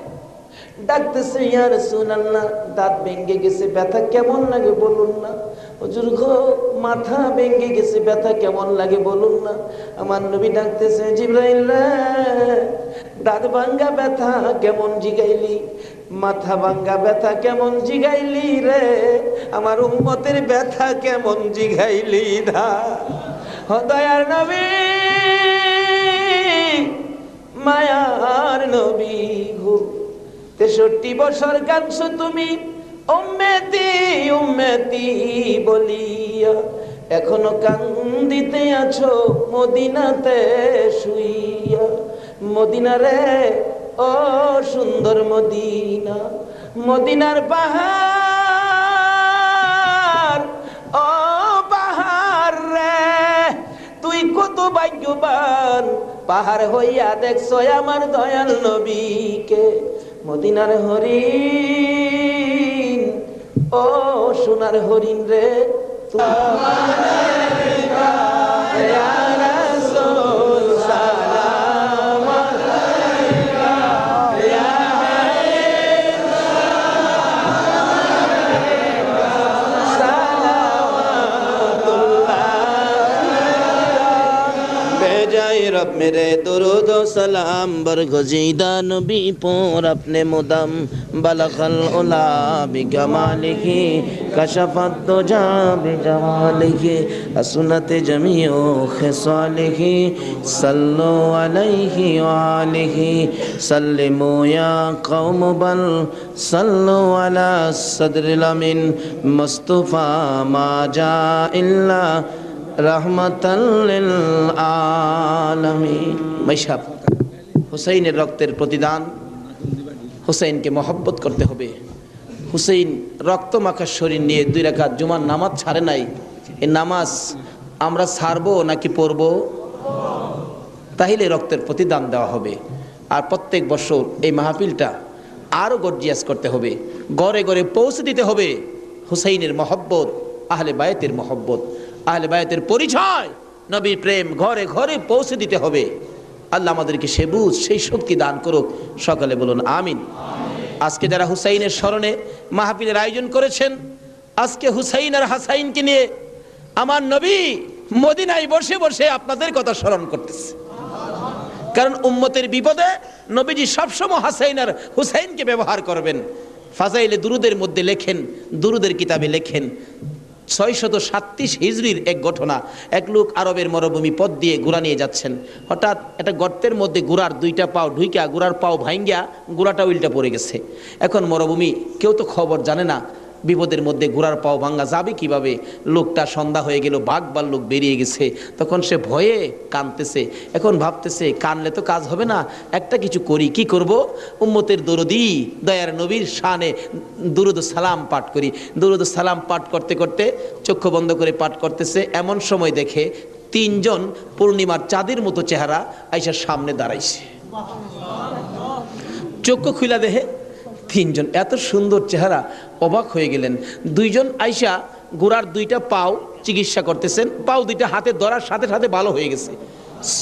ডাকতেছে, ইয়া রাসূলুল্লাহ, দাঁত ভেঙে গেছে, ব্যথা কেমন লাগে বলুন না। হুজুর গো, মাথা ভেঙে গেছে, ব্যথা কেমন লাগে বলুন না। আমার নবী ডাকতেছে, জিবরাইল রে, দাঁত ভাঙ্গা ব্যথা কেমন জিগাইলি, মাথা ভাঙ্গা ব্যথা কেমন জিগাইলি রে, আমার উম্মতের ব্যথা কেমন জিগাইলি দা। ও দয়ার নবী, মায়ার নবী গো, 63 বছর কাঁদছো তুমি উম্মতি উম্মতি বলিয়া, এখনো কান্দিতে আছো মদিনাতে শুইয়া। মদিনা রে, ও সুন্দর মদিনা, মদিনার পাহাড়, ও পাহাড় রে, তুই কত ভাগ্যবান, পাহাড় হইয়া দেখছো আমার দয়াল নবীকে। মদিনার হরিণ, ও সোনার হরিণ রে, रब मेरे दुरूद व सलाम बरगज़ीदा नबी पर अपने मुदम बलगल उला बिकमालिही कशफत दुजा बिजमालिही हसनत जमीउ खिसालिही सल्लु अलैहि व आलिही सल्लिमू या कौम बल सल्लु अला सदरिल अमीन मुस्तफा मा जा इल्ला रहमतल आलमीन। মাইশাব, হুসাইনের রক্তের প্রতিদান, হুসাইনকে মহব্বত করতে হবে। হুসাইন রক্ত মাখা শরীর নিয়ে 2 রাকাত জুমার নামাজ ছাড়ে নাই। এই নামাজ আমরা ছাড়বো নাকি পড়বো? তাহলে রক্তের প্রতিদান দেওয়া হবে। আর প্রত্যেক বছর এই মাহফিলটা আরো গর্জিয়াস করতে হবে, ঘরে ঘরে পৌঁছে দিতে হবে হুসাইনের মহব্বত, আহলে বায়তের মহব্বত, আহলে বায়তের পরিচয়, নবীর প্রেম ঘরে ঘরে পৌঁছে দিতে হবে। আল্লাহ আমাদেরকে সে বুঝ, সেই শক্তি দান করুক। সকালে বলুন আমিন। আজকে যারা হুসাইনের স্মরণে মাহফিলের আয়োজন করেছেন, আজকে হুসাইন আর হাসাইনকে নিয়ে আমার নবী মদিনায় বসে বসে আপনাদের কথা স্মরণ করতেছে। কারণ উম্মতের বিপদে নবীজি সবসময় হাসাইন আর হুসাইনকে ব্যবহার করবেন। ফাজাইলে দুরুদের মধ্যে লেখেন, দুরুদের কিতাবে লেখেন, 637 হিজরির এক ঘটনা। এক লোক আরবের মরুভূমি পথ দিয়ে ঘোড়া নিয়ে যাচ্ছেন। হঠাৎ একটা গর্তের মধ্যে ঘোড়ার 2টা পাও ঢুইকা, ঘোড়ার পাও ভাঙ্গিয়া ঘোড়াটা উল্টা পড়ে গেছে। এখন মরুভূমি, কেউ তো খবর জানে না, বিপদের মধ্যে ঘোড়ার পাও ভাঙ্গা যাবে কিভাবে। লোকটা সন্ধ্যা হয়ে গেল, বাঘ ভাল্লুক বেরিয়ে গেছে। তখন সে ভয়ে কাঁদতেছে। এখন ভাবতেছে কানলে তো কাজ হবে না, একটা কিছু করি। কি করব? উম্মতের দরদি দয়ার নবীর শানে দুরুদ সালাম পাঠ করি। দুরুদ সালাম পাঠ করতে করতে চক্ষু বন্ধ করে পাঠ করতেছে। এমন সময় দেখে 3 জন পূর্ণিমার চাঁদের মতো চেহারা আইসার সামনে দাঁড়াইছে। চক্ষু খুলা দেখে 3 জন এত সুন্দর চেহারা, অবাক হয়ে গেলেন। 2 জন আইসা ঘোড়ার 2টা পাও চিকিৎসা করতেছেন। পাও 2টা হাতে ধরার সাথে সাথে ভালো হয়ে গেছে।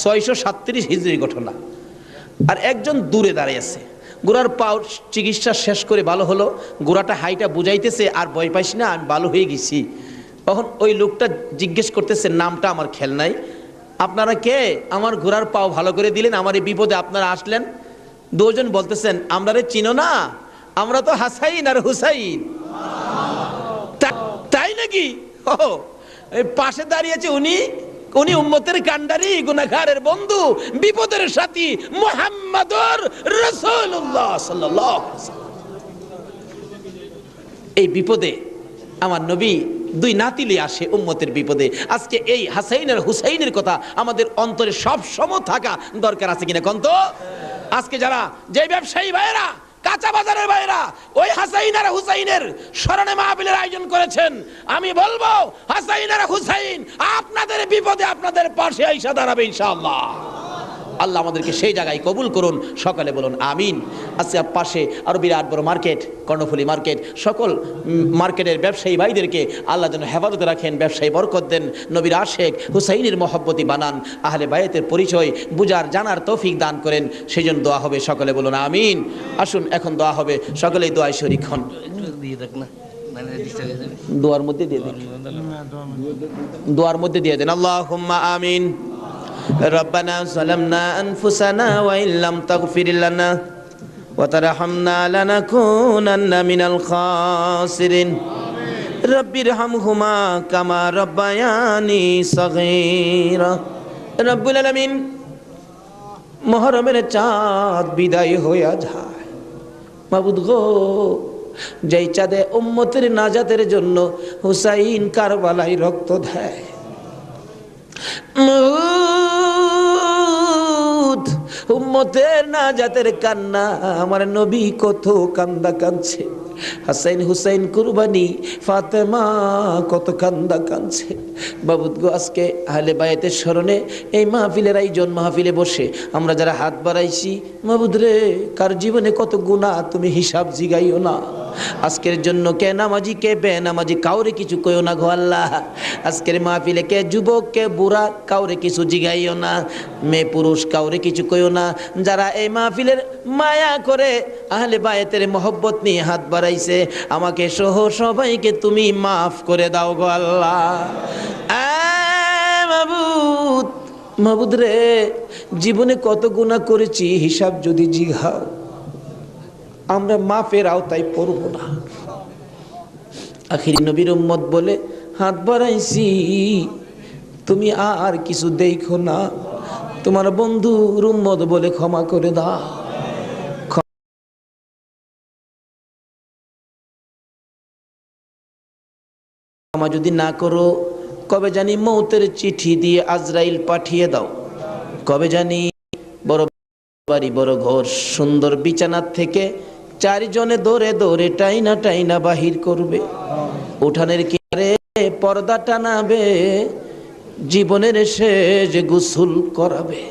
637 হিজরির ঘটনা। আর একজন দূরে দাঁড়িয়ে আছে। ঘোড়ার পাও চিকিৎসা শেষ করে ভালো হলো, ঘোড়াটা হাইটা বুঝাইতেছে, আর ভয় পাইস না, আমি ভালো হয়ে গেছি। তখন ওই লোকটা জিজ্ঞেস করতেছে, নামটা আমার খেয়াল নাই, আপনারা কে? আমার ঘোড়ার পাও ভালো করে দিলেন, আমার এই বিপদে আপনারা আসলেন। 2 জন বলতেছেন, আমরা রে চিনো না, আমরা তো হাসাইন আর হুসাইন। তাই নাকি? ও পাশে দাঁড়িয়েছে উনি, উনি উম্মতের কান্ডারি, গুনাহগারের বন্ধু, বিপদের সাথী মুহাম্মদুর রাসূলুল্লাহ সাল্লাল্লাহু আলাইহি ওয়াসাল্লাম। এই বিপদে আমার নবী 2 নাতিলে আসে উম্মতের বিপদে। আজকে এই হাসাইন আর হুসাইনের কথা আমাদের অন্তরে সব সময় থাকা দরকার আছে কিনা কোন তো? আজকে যারা যে ব্যবসায়ী ভাইরা, কাঁচা বাজারের ভাইরা ওই হাসাইন আর হুসাইনের স্মরণে মাহফিলের আয়োজন করেছেন, আমি বলবো হাসাইন আর হুসাইন আপনাদের বিপদে আপনাদের পাশে আইসা দাঁড়াবে ইনশাআল্লাহ। আল্লাহ আমাদেরকে সেই জায়গায় কবুল করুন, সকালে বলুন আমিন। আজকে পাশে আরো বিরাট বড় মার্কেট, কর্ণফুলী মার্কেট, সকল মার্কেটের ব্যবসায়ী ভাইদেরকে আল্লাহ যেন হেফাজতে রাখেন, ব্যবসায়ী বরকত দেন, নবীর আশেক হুসাইনের মহব্বতি বানান, আহলে বায়াতের পরিচয় বুঝার জানার তৌফিক দান করেন, সেই জন্য দোয়া হবে, সকলে বলুন আমিন। আসুন এখন দোয়া হবে, সকলেই দোয়ায় শরীক হন। দোয়ার মধ্যে দিয়ে দেন, দোয়ার মধ্যে দিয়ে দেন। আল্লাহুম্মা আমিন। রব্বানা যালামনা আনফুসানা ওয়া ইল্লাম তাগফির লানা ওয়া তারহামনা লানাকুনান্না মিনাল খাসিরিন। রব্বিরহামহুমা কামা রব্বায়ানি সগীরা। রব্বুল আলামিন, মুহররমের চাঁদ বিদায় হইয়া যায়, মাবুদ গো, যেই চাঁদে উম্মতের নাজাতের জন্য হুসাইন কারবালায় রক্ত দেয়, উম্মতের নাজাতের কান্না আমার নবী কত কান্দা কাঁদছে, হাসাইন হুসাইন কুরবানি ফাতেমা কত কান্দা কাঁদছে। বাবুদ গো, আজকে আহলে বায়াতের স্মরণে এই মাহফিলের আয়োজন, মাহফিলে বসে আমরা যারা হাত বাড়াইছি, মাবুদ রে, কার জীবনে কত গুনাহ তুমি হিসাব জিগাইও না। আজকের জন্য কে নামাজি কে বেনামাজি কাউরে কিছু কইও না গো আল্লাহ। আজকের মাহফিলে কে যুবক কে বুড়া কাউরে কিছু জিগাইও না, মেয়ে পুরুষ কাউরে কিছু কইও না। যারা এই মাহফিলের মায়া করে আহলে বায়াতের মহব্বত নিয়ে হাত বাড়াইছে, আমাকে সহ সবাইকে তুমি মাফ করে দাও গো আল্লাহ। মাবুদ, মাবুদ রে, জীবনে কত গুনাহ করেছি, হিসাব যদি জিগাও আমরা মাফের আওতায় পড়ব না। আখির নবীর উম্মত বলে হাত বাড়াইছি, তুমি আর কিছু দেখো না, তোমার বন্ধুর উম্মত বলে ক্ষমা করে দাও। ক্ষমা যদি না করো, কবে জানি মৌতের চিঠি দিয়ে আজরাইল পাঠিয়ে দাও, কবে জানি বড় বাড়ি বড় ঘর সুন্দর বিছানার থেকে চারজনে দৌড়ে দৌড়ে টাইনা টাইনা বাহির করবে, উঠানের কিনারে পর্দা টানাবে, জীবনের শেষ গোসল করাবে,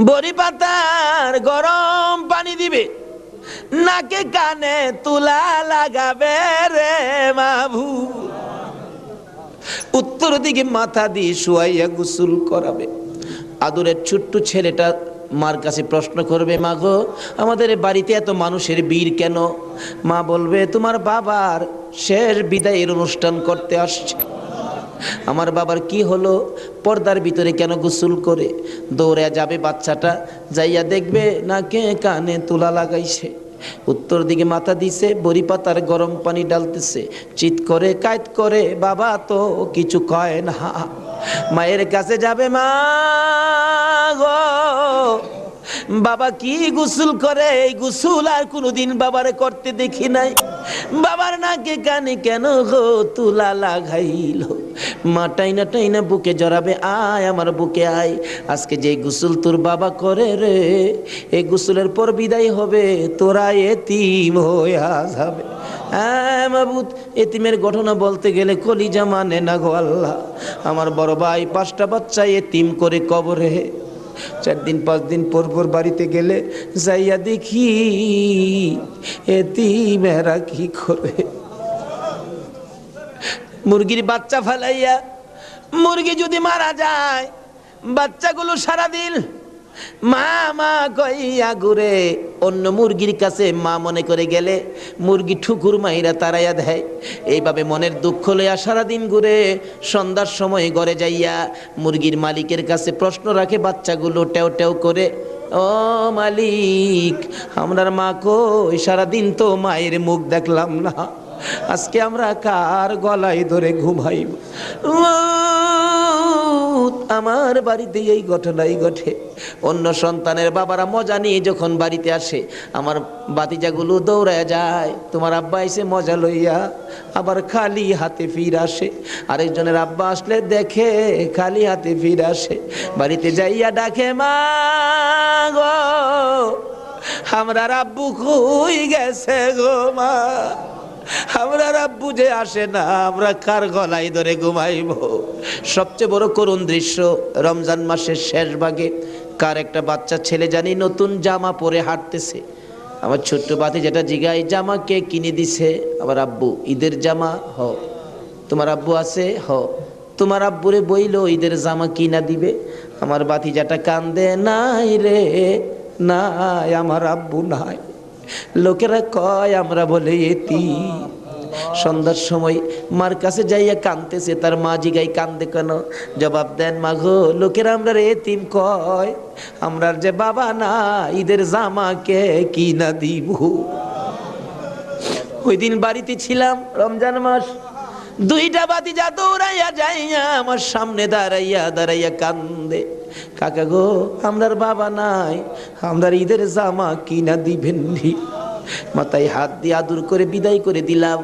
বড়ি পাতার গরম পানি দিবে, নাকে কানে তুলা লাগাবে রে মাভু, উত্তর দিকে মাথা দিয়ে শুয়াইয়া গোসল করাবে। আদরের ছোট্ট ছেলেটা মার কাছে প্রশ্ন করবে, মা গো, আমাদের বাড়িতে এত মানুষের ভিড় কেন? মা বলবে, তোমার বাবার শেষ বিদায়ের অনুষ্ঠান করতে আসছে। আমার বাবার কি হলো? পর্দার ভিতরে কেন গোসল করে? দৌড়ে যাবে বাচ্চাটা, যাইয়া দেখবে নাকে কানে তুলা লাগাইছে, উত্তর দিকে মাথা দিছে, বড়ি পাতার গরম পানি ডালতেছে, চিৎ করে কাইত করে, বাবা তো কিছু কয় না। মায়ের কাছে যাবে, মা গো, বাবা কি গোসল করে, এই গোসল আর কোনোদিন বাবারে করতে দেখি নাই, বাবার নাকে কানে কেন গো তুলা লাগাইল? মা টাইনা টাইনা বুকে জড়াবে, আয় আমার বুকে আয়, আজকে যে গোসল তোর বাবা করে রে, এই গোসলের পর বিদায় হবে, তোরা এতিম হইয়া যাবে। হ্যাঁ মাবুদ, এতিমের ঘটনা বলতে গেলে কলিজা মানে না গো আল্লাহ। আমার বড় ভাই 5টা বাচ্চা এতিম করে কবরে, 4 দিন 5 দিন পর পর বাড়িতে গেলে যাইয়া দেখি এতিমেরা কি করে। মুরগির বাচ্চা ফেলাইয়া, মুরগি যদি মারা যায়, বাচ্চাগুলো সারাদিন মা মা কইয়া ঘুরে, অন্য মুরগির কাছে মা মনে করে গেলে মুরগি ঠুকুর মাইরা তাড়াইয়া দেয়। এইভাবে মনের দুঃখ লইয়া সারাদিন ঘুরে, সন্ধ্যার সময় ঘরে যাইয়া মুরগির মালিকের কাছে প্রশ্ন রাখে বাচ্চাগুলো টেও টেও করে, ও মালিক, আমরার মা কই? সারাদিন তো মায়ের মুখ দেখলাম না, আজকে আমরা কার গলায় ধরে ঘুমাইব? আমার বাড়িতে এই ঘটনাই ঘটে। অন্য সন্তানের বাবারা মজা নিয়ে যখন বাড়িতে আসে, আমার বাতিজাগুলো দৌড়ায় যায়, তোমার আব্বা এসে মজা লইয়া, আবার খালি হাতে ফির আসে। আরেকজনের আব্বা আসলে দেখে খালি হাতে ফির আসে, বাড়িতে যাইয়া ডাকে, মা গো, আমরা আব্বু কই গেছে গো মা, আমরা আব্বু যে আসে না, আমরা কার গলায় ধরে ঘুমাইব? সবচেয়ে বড় করুণ দৃশ্য রমজান মাসের শেষ ভাগে কার একটা বাচ্চা ছেলে জানি নতুন জামা পরে হাঁটতেছে। আমার ছোট্ট বাতি যেটা জিগাই, জামা কে কিনে দিছে? আমার আব্বু। ঈদের জামা? হ। তোমার আব্বু আছে? হ। তোমার আব্বুরে বইলো ঈদের জামা কিনা দিবে। আমার বাতিজাটা কান্দে, নাই রে নাই, আমার আব্বু নাই। লোকেরা কয় আমরা বলে এতিম। সন্ধ্যার সময় মার কাছে যাইয়া কাঁদতেছে, তার মা জিগাই কান্দে কেন? জবাব দেন, মা গো, লোকেরা আমরা এতিম কয়, আমরার যে বাবা না, ঈদের জামা কে কিনা দিব? ওই দিন বাড়িতে ছিলাম, রমজান মাস, দুইটা বাতিজা দৌড়াইয়া যাইয়া আমার সামনে দাঁড়াইয়া দাঁড়াইয়া কান্দে, কাকা গো, আমরার বাবা নাই, আমরার ঈদের জামা কিনা দিবেন নি? মাথায় হাত দিয়ে আদর করে বিদায় করে দিলাম।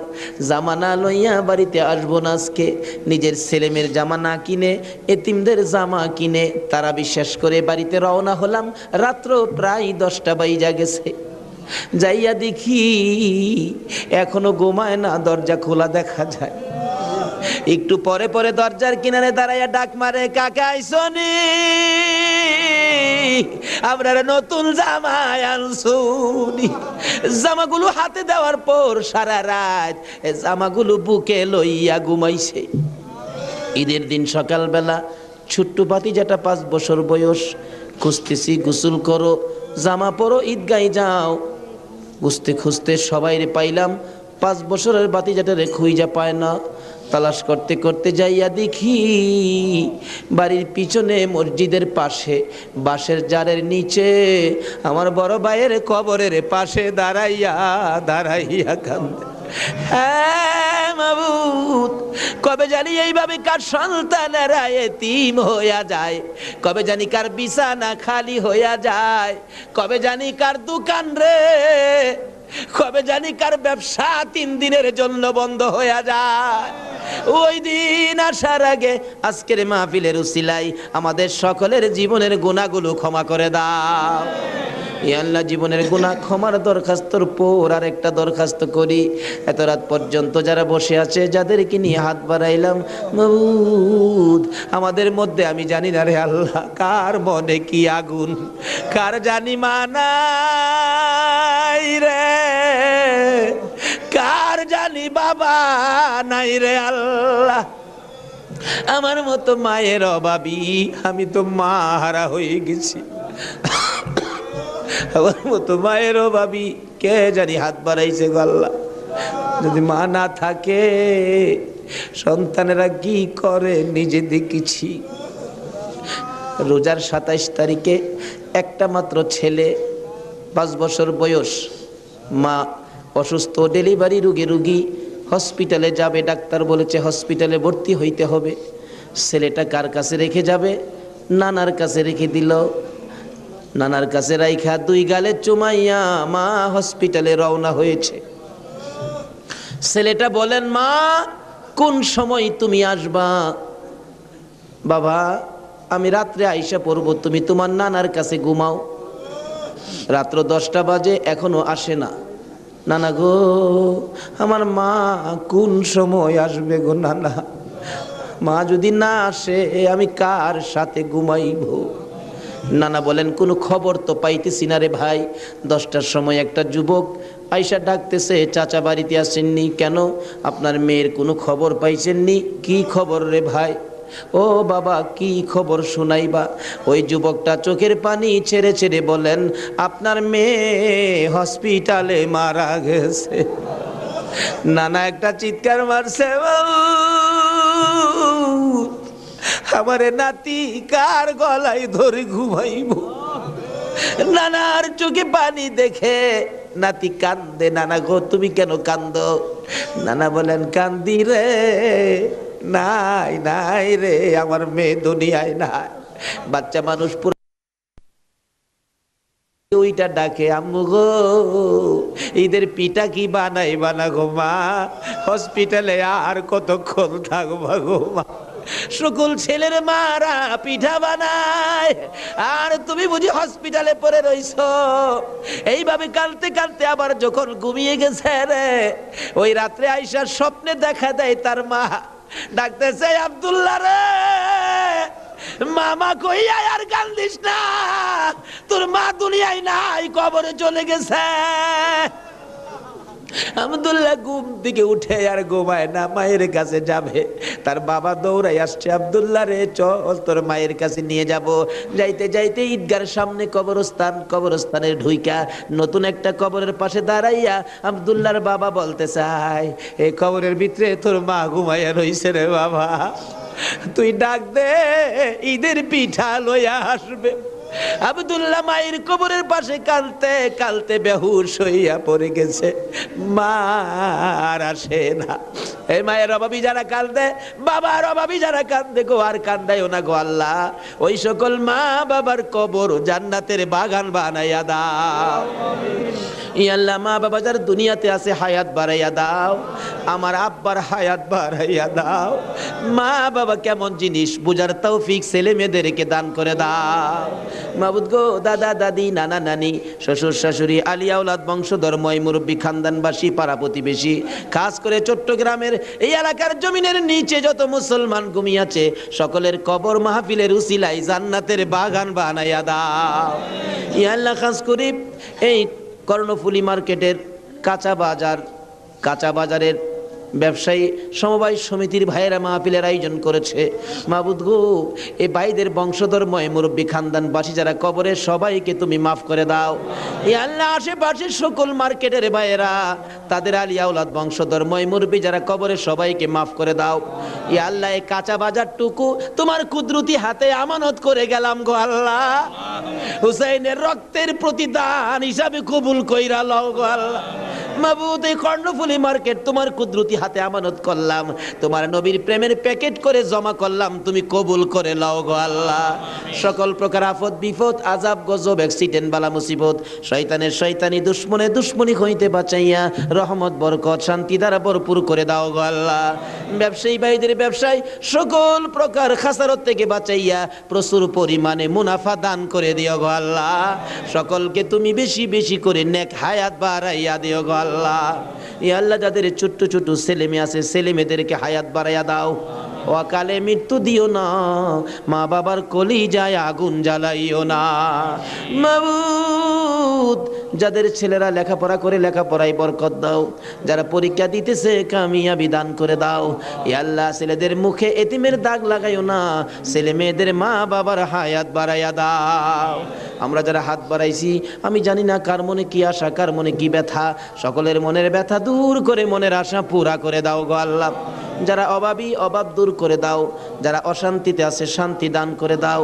জামা না লইয়া বাড়িতে আসবো না আজকে। নিজের ছেলেমেয়ের জামা না কিনে এতিমদের জামা কিনে তারা বিশ্বাস করে বাড়িতে রওনা হলাম। রাত্র প্রায় 10টা বাইজা গেছে। যাইয়া দেখি এখনো ঘুমায় না, দরজা খোলা দেখা যায়। একটু পরে পরে দরজার কিনারে দাঁড়াইয়া ডাক মারে, কাকা আইসনি, আমরা নতুন জামা আনছুনি। জামাগুলো হাতে দেওয়ার পর সারা রাত জামাগুলো বুকে লইয়া ঘুমাইছে। ঈদের দিন সকালবেলা ছোট্ট ভাতিজাটা 5 বছর বয়স, খুঁজতেছি, গোসল করো, জামা পরো, ঈদগায় যাও। খুঁজতে খুঁজতে সবাইরে পাইলাম, 5 বছরের ভাতিজাটারে খুঁজা পায় না। তালাশ করতে করতে যাইয়া দেখি বাড়ির পিছনে মসজিদের পাশে বাঁশের জারের নিচে আমার বড় ভাইয়ের কবরের পাশে দাঁড়াইয়া দাঁড়াইয়া কান্দে। হ্যাঁ মাবুদ, কবে জানি এইভাবে কার সন্তানেরা এতিম হইয়া যায়, কবে জানি কার বিছানা খালি হইয়া যায়, কবে জানি কার দোকান রে, কবে জানি কার ব্যবসা 3 দিনের জন্য বন্ধ হইয়া যায়। ওই দিন আসার আগে আজকের মাহফিলের উসিলাই আমাদের সকলের জীবনের গুনাহগুলো ক্ষমা করে দাও। ইয়া আল্লাহ, জীবনের গুনাহ ক্ষমার দরখাস্তর পর আর একটা দরখাস্ত করি। এত রাত পর্যন্ত যারা বসে আছে, যাদেরকে নিয়ে হাত বাড়াইলাম, মাবুদ, আমাদের মধ্যে আমি জানি না রে আল্লাহ, কার মনে কি আগুন, কার জানি মানাই রে, কার জানি বাবা নাই রে আল্লাহ। আমার মতো মায়ের অভাবী, আমি তো মা হারা হয়ে গেছি। আমার মতো মায়ের অভাবী কে জানি হাত বাড়াইছে গো আল্লাহ। যদি মা না থাকে সন্তানেরা কি করে নিজে দেখেছি। রোজার 27 তারিখে একটা মাত্র ছেলে, 5 বছর বয়স, মা অসুস্থ, ডেলিভারি রুগী, হসপিটালে যাবে, ডাক্তার বলেছে হসপিটালে ভর্তি হইতে হবে। ছেলেটা কার কাছে রেখে যাবে? নানার কাছে রেখে দিল। নানার কাছে রাইখা 2 গালে চুমাইয়া মা হসপিটালে রওনা হয়েছে। ছেলেটা বলেন, মা কোন সময় তুমি আসবা? বাবা, আমি রাত্রে আইসা পড়ব, তুমি তোমার নানার কাছে ঘুমাও। রাত্র 10টা বাজে, এখনো আসে না। নানা গো, আমার মা কোন সময় আসবে গো নানা? মা যদি না আসে আমি কার সাথে ঘুমাইব? নানা বলেন, কোনো খবর তো পাইতেছি না রে ভাই। 10টার সময় একটা যুবক আইসা ডাকতেছে, চাচা বাড়িতে আসেননি কেন? আপনার মেয়ের কোনো খবর পাইছেননি? কি খবর রে ভাই? ও বাবা, কি খবর শোনাইবা? ওই যুবকটা চোখের পানি ছেড়ে ছেড়ে বলেন, আপনার মেয়ে হসপিটালে মারা গেছে। নানা একটা চিৎকার মারছে, আমারে নাতি কার গলায় ধরে ঘুমাইব? নানার চোখে পানি দেখে নাতি কান্দে। নানা গো, তুমি কেন কান্দো? নানা বলেন, কান্দি রে, নাই নাই রে, আমার মেয়ে দুনিয়ায় নাই। বাচ্চা মানুষ ওইটা ডাকে, আম্মু গো, ঈদের পিঠা কি বানাইবা না গো মা? হসপিটালে আর কতক্ষণ থাকবা গো মা? সকল ছেলের মারা পিঠা বানায়, আর তুমি বুঝি হসপিটালে পড়ে রইছো। এইভাবে কাঁদতে কাঁদতে আবার যখন ঘুমিয়ে গেছে রে, ওই রাত্রে আইসার স্বপ্নে দেখা দেয় তার মা ডাকতেছে, আব্দুল্লাহ রে, মামা কইয়া আর কান্দিস না, তোর মা দুনিয়ায় নাই, কবরে চলে গেছে। আব্দুল্লাহ ঘুম থেকে উঠে আর ঘুমায় না, মায়ের কাছে যাবে। তার বাবা দৌড়াই আসছে, আব্দুল্লাহ রে চল তোর মায়ের কাছে নিয়ে যাব। যাইতে যাইতে ঈদগার সামনে কবরস্থান, কবরস্থানের ঢুইকা নতুন একটা কবরের পাশে দাঁড়াইয়া আব্দুল্লাহর বাবা বলতে চায়, এই কবরের ভিতরে তোর মা ঘুমাইয়া রইছে রে বাবা, তুই ডাক দে, ঈদের পিঠা লইয়া আসবে। আব্দুল্লাহ মায়ের কবরের পাশে কালতে কালতে বেহুশ হইয়া পড়ে গেছে, মা আর আসে না। এই মায়ের অভাবী যারা কান্দে, বাবার অভাবী যারা কান্দে গো, আর কান্দায়ও না গো আল্লাহ, ওই সকল মা বাবার কবর জান্নাতের বাগান বানাইয়া দাও। ই আল্লাহ, মা বাবা যারা দুনিয়াতে আছে হায়াত বাড়াইয়া দাও, আমার আব্বার হায়াত বাড়াইয়া দাও। মা বাবা কেমন জিনিস বুঝার তৌফিক ছেলে মেয়েদেরকে দান করে দাও। মাবুদ গো, দাদা দাদি, নানা নানি, শ্বশুর শাশুড়ি, আলিয়া আওলাদ, বংশধর, ময় মুরব্বী, খানদানবাসী, পাড়া প্রতিবেশী, খাস করে চট্টগ্রামের এই এলাকার জমিনের নিচে যত মুসলমান ঘুমিয়েছে, সকলের কবর মাহফিলের উসিলায় জান্নাতের বাগান বানাইয়া দাও। ই আল্লাহ, খাস করি এই কর্ণফুলী মার্কেটের কাঁচা বাজারের ব্যবসায়ী সমবায় সমিতির ভাইয়েরা মাহফিলের আয়োজন করেছে। মাবুদ গো, এই ভাইদের বংশধর, ময় মুরব্বী, খানদানবাসী যারা কবরে, সবাইকে তুমি মাফ করে দাও। এই আল্লাহ, আশেপাশের সকল মার্কেটের ভাইয়েরা, তাদের আলিয়া আওলাদ, বংশধর, ময় মুরব্বী যারা কবরে, সবাইকে মাফ করে দাও। এই আল্লাহ, এই কাঁচা বাজারটুকু তোমার কুদরতি হাতে আমানত করে গেলাম গো আল্লাহ, হুসাইনের রক্তের প্রতিদান হিসাবে কবুল কইরা লও গো আল্লাহ। মাবুদ, এই কর্ণফুলী মার্কেট তোমার কুদরতি হাতে আমানত করলাম, তোমার নবীর প্রেমের প্যাকেট করে জমা করলাম, তুমি কবুল করে লও গো আল্লাহ। সকল প্রকার আফত বিপদ, আযাব গজব, অ্যাক্সিডেন্ট, বালা মুসিবত, শয়তানের শয়তানি, দুশ্মনে দুশ্মনী হইতে বাঁচাইয়া রহমত, বরকত, শান্তি দ্বারা ভরপুর করে দাও গো আল্লাহ। ব্যবসায়ী ভাইদের ব্যবসায় সকল প্রকার খাসারত থেকে বাঁচাইয়া প্রচুর পরিমাণে মুনাফা দান করে দিও গো আল্লাহ। সকলকে তুমি বেশি বেশি করে নেক হায়াত বাড়াইয়া দিও গো আল্লাহ। ইয়া আল্লাহ, যাদের ছোট্ট ছোট ছেলে মেয়ে আছে, ছেলে মেয়েদেরকে হায়াত বাড়াইয়া দাও, অকালে মৃত্যু দিও না, মা বাবার কলিজায় আগুন জ্বালাইও না। মাবুদ, যাদের ছেলেরা লেখাপড়া করে লেখাপড়ায় বরকত দাও, যারা পরীক্ষা দিতেছে কামিয়াবি দান করে দাও। ইয়া আল্লাহ, ছেলেদের মুখে এতিমের দাগ লাগাইও না, ছেলে মেয়েদের মা বাবার হায়াত বাড়াইয়া দাও। আমরা যারা হাত বাড়াইছি, আমি জানি না কার মনে কি আশা, কার মনে কি ব্যথা, সকলের মনের ব্যথা দূর করে মনের আশা পুরা করে দাও গো আল্লাহ। যারা অভাবী, অভাব দূর করে দাও, যারা অশান্তিতে আছে শান্তি দান করে দাও,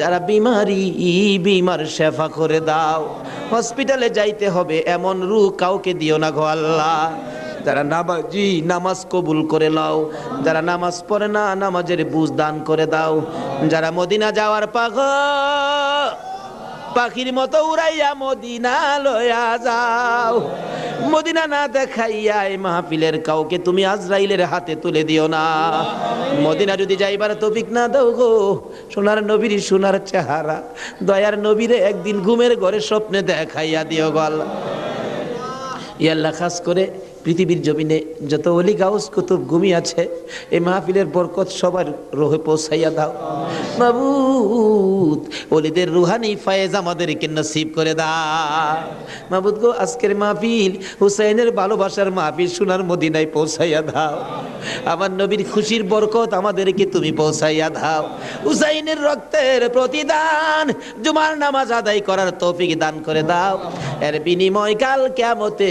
যারা বিমার শেফা করে দাও। হসপিটালে যাইতে হবে এমন রূহ কাউকে দিও না গো আল্লাহ। যারা নামাজি, নামাজ কবুল করে নাও, যারা নামাজ পড়ে না, নামাজের বুঝ দান করে দাও। যারা মদিনা যাওয়ার পাখির মতো উড়াইয়া মদিনা লয়া যাও, মদিনা না দেখাইয়া এই মাহফিলের কাউকে তুমি আজরাইলের হাতে তুলে দিও না। মদিনা যদি যাইবার তৌফিক না দাও গো, সোনার নবীর সোনার চেহারা, দয়ার নবীরে একদিন ঘুমের ঘরে স্বপ্নে দেখাইয়া দিও গো আল্লাহ। ইয়া আল্লাহ, খাস করে পৃথিবীর জমিনে যত ওলি গাউস কুতুব ঘুমিয়ে আছে, এই মাহফিলের বরকত সবার রোহে পৌঁছাইয়া দাও। মাবুদ, ওলিদের রুহানি ফায়েজ আমাদেরকে নসিব করে দাও। মাবুদ গো, আজকের মাহফিল হুসাইনের ভালোবাসার মাহফিল, সোনার মদিনায় পৌঁছাইয়া দাও। আমার নবীর খুশির বরকত আমাদেরকে তুমি পৌঁছাইয়া দাও। হুসাইনের রক্তের প্রতিদান জুমার নামাজ আদায় করার তৌফিক দান করে দাও। এর বিনিময় কাল কিয়ামতে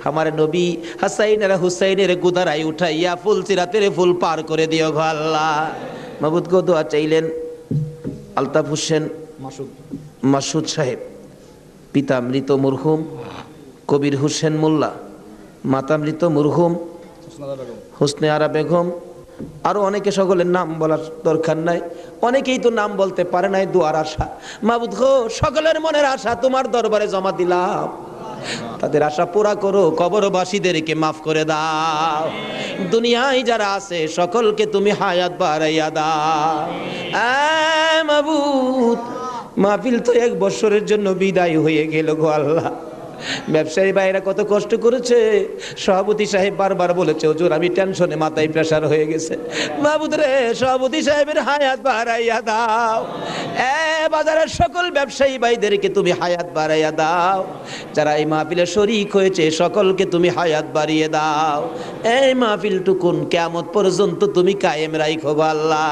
আমার নবী হাসাইন আর হুসাইনের গুদারাই উঠাইয়া ফুল সিরাতের ফুল পার করে দিও গো আল্লাহ। মাবুদ গো, দোয়া চাইলেন আলতাফ হোসেন মাসুদ সাহেব, পিতা মৃত মরহুম কবির হোসেন মোল্লা, মাতা মৃত মরহুম হোসনে আরা বেগম, আরো অনেকে, সকলের নাম বলার দরকার নাই, অনেকেই তো নাম বলতে পারে নাই। দোয়ার আশা মাবুদ গো, সকলের মনের আশা তোমার দরবারে জমা দিলাম, তাদের আশা পুরা করো, কবরবাসীদেরকে মাফ করে দাও। দুনিয়ায় যারা আছে সকলকে তুমি হায়াত বাড়াইয়া দাও। মাবুদ, মাহফিল তো 1 বছরের জন্য বিদায় হয়ে গেল গো আল্লাহ, ব্যবসায়ী ভাইরা কত কষ্ট করেছে। সভাপতি সাহেব বারবার বলেছে, হুজুর আমি টেনশনে মাথায় প্রেসার হয়ে গেছে। মাহবুদ রে, সভাপতি সাহেবের হায়াত বাড়াইয়া দাও। বাজারের সকল ব্যবসায়ী ভাইদেরকে তুমি হায়াত বাড়াইয়া দাও। যারা এই মাহফিলে শরীক হয়েছে সকলকে তুমি হায়াত বাড়িয়ে দাও। এই মাহফিলটুকুন কিয়ামত পর্যন্ত তুমি কায়েম রাখো গো আল্লাহ।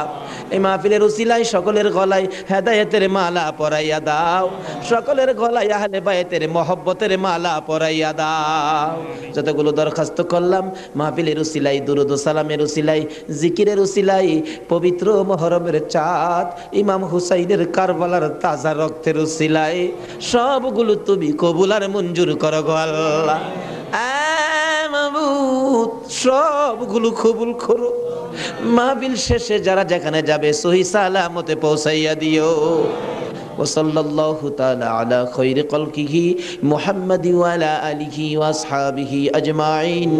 এই মাহফিলের উসিলায় সকলের গলায় হেদায়েতের মালা পরাইয়া দাও, সকলের গলায় আহলে বায়তের মহব্বতের মালা পরাইয়া দাও। যতগুলো দরখাস্ত করলাম মাহফিলের উসিলাই, দুরুদ ও সালামের উসিলাই, জিকিরের উসিলাই, পবিত্র মুহররমের চাঁদ ইমাম হুসাইনের কারবালার তাজা রক্তের উসিলাই সবগুলো তুমি কবুল আর মঞ্জুর করো গো আল্লাহ। মাবুদ সবগুলো কবুল করো। মাহফিল শেষে যারা যেখানে যাবে সহি সালামতে পৌঁছাইয়া দিও। ওয়াসাল্লাল্লাহু তাআলা আলা খায়রি খালকিহি মুহাম্মাদি ওয়া আলা আলিহি ওয়া আসহাবিহি আজমাইন।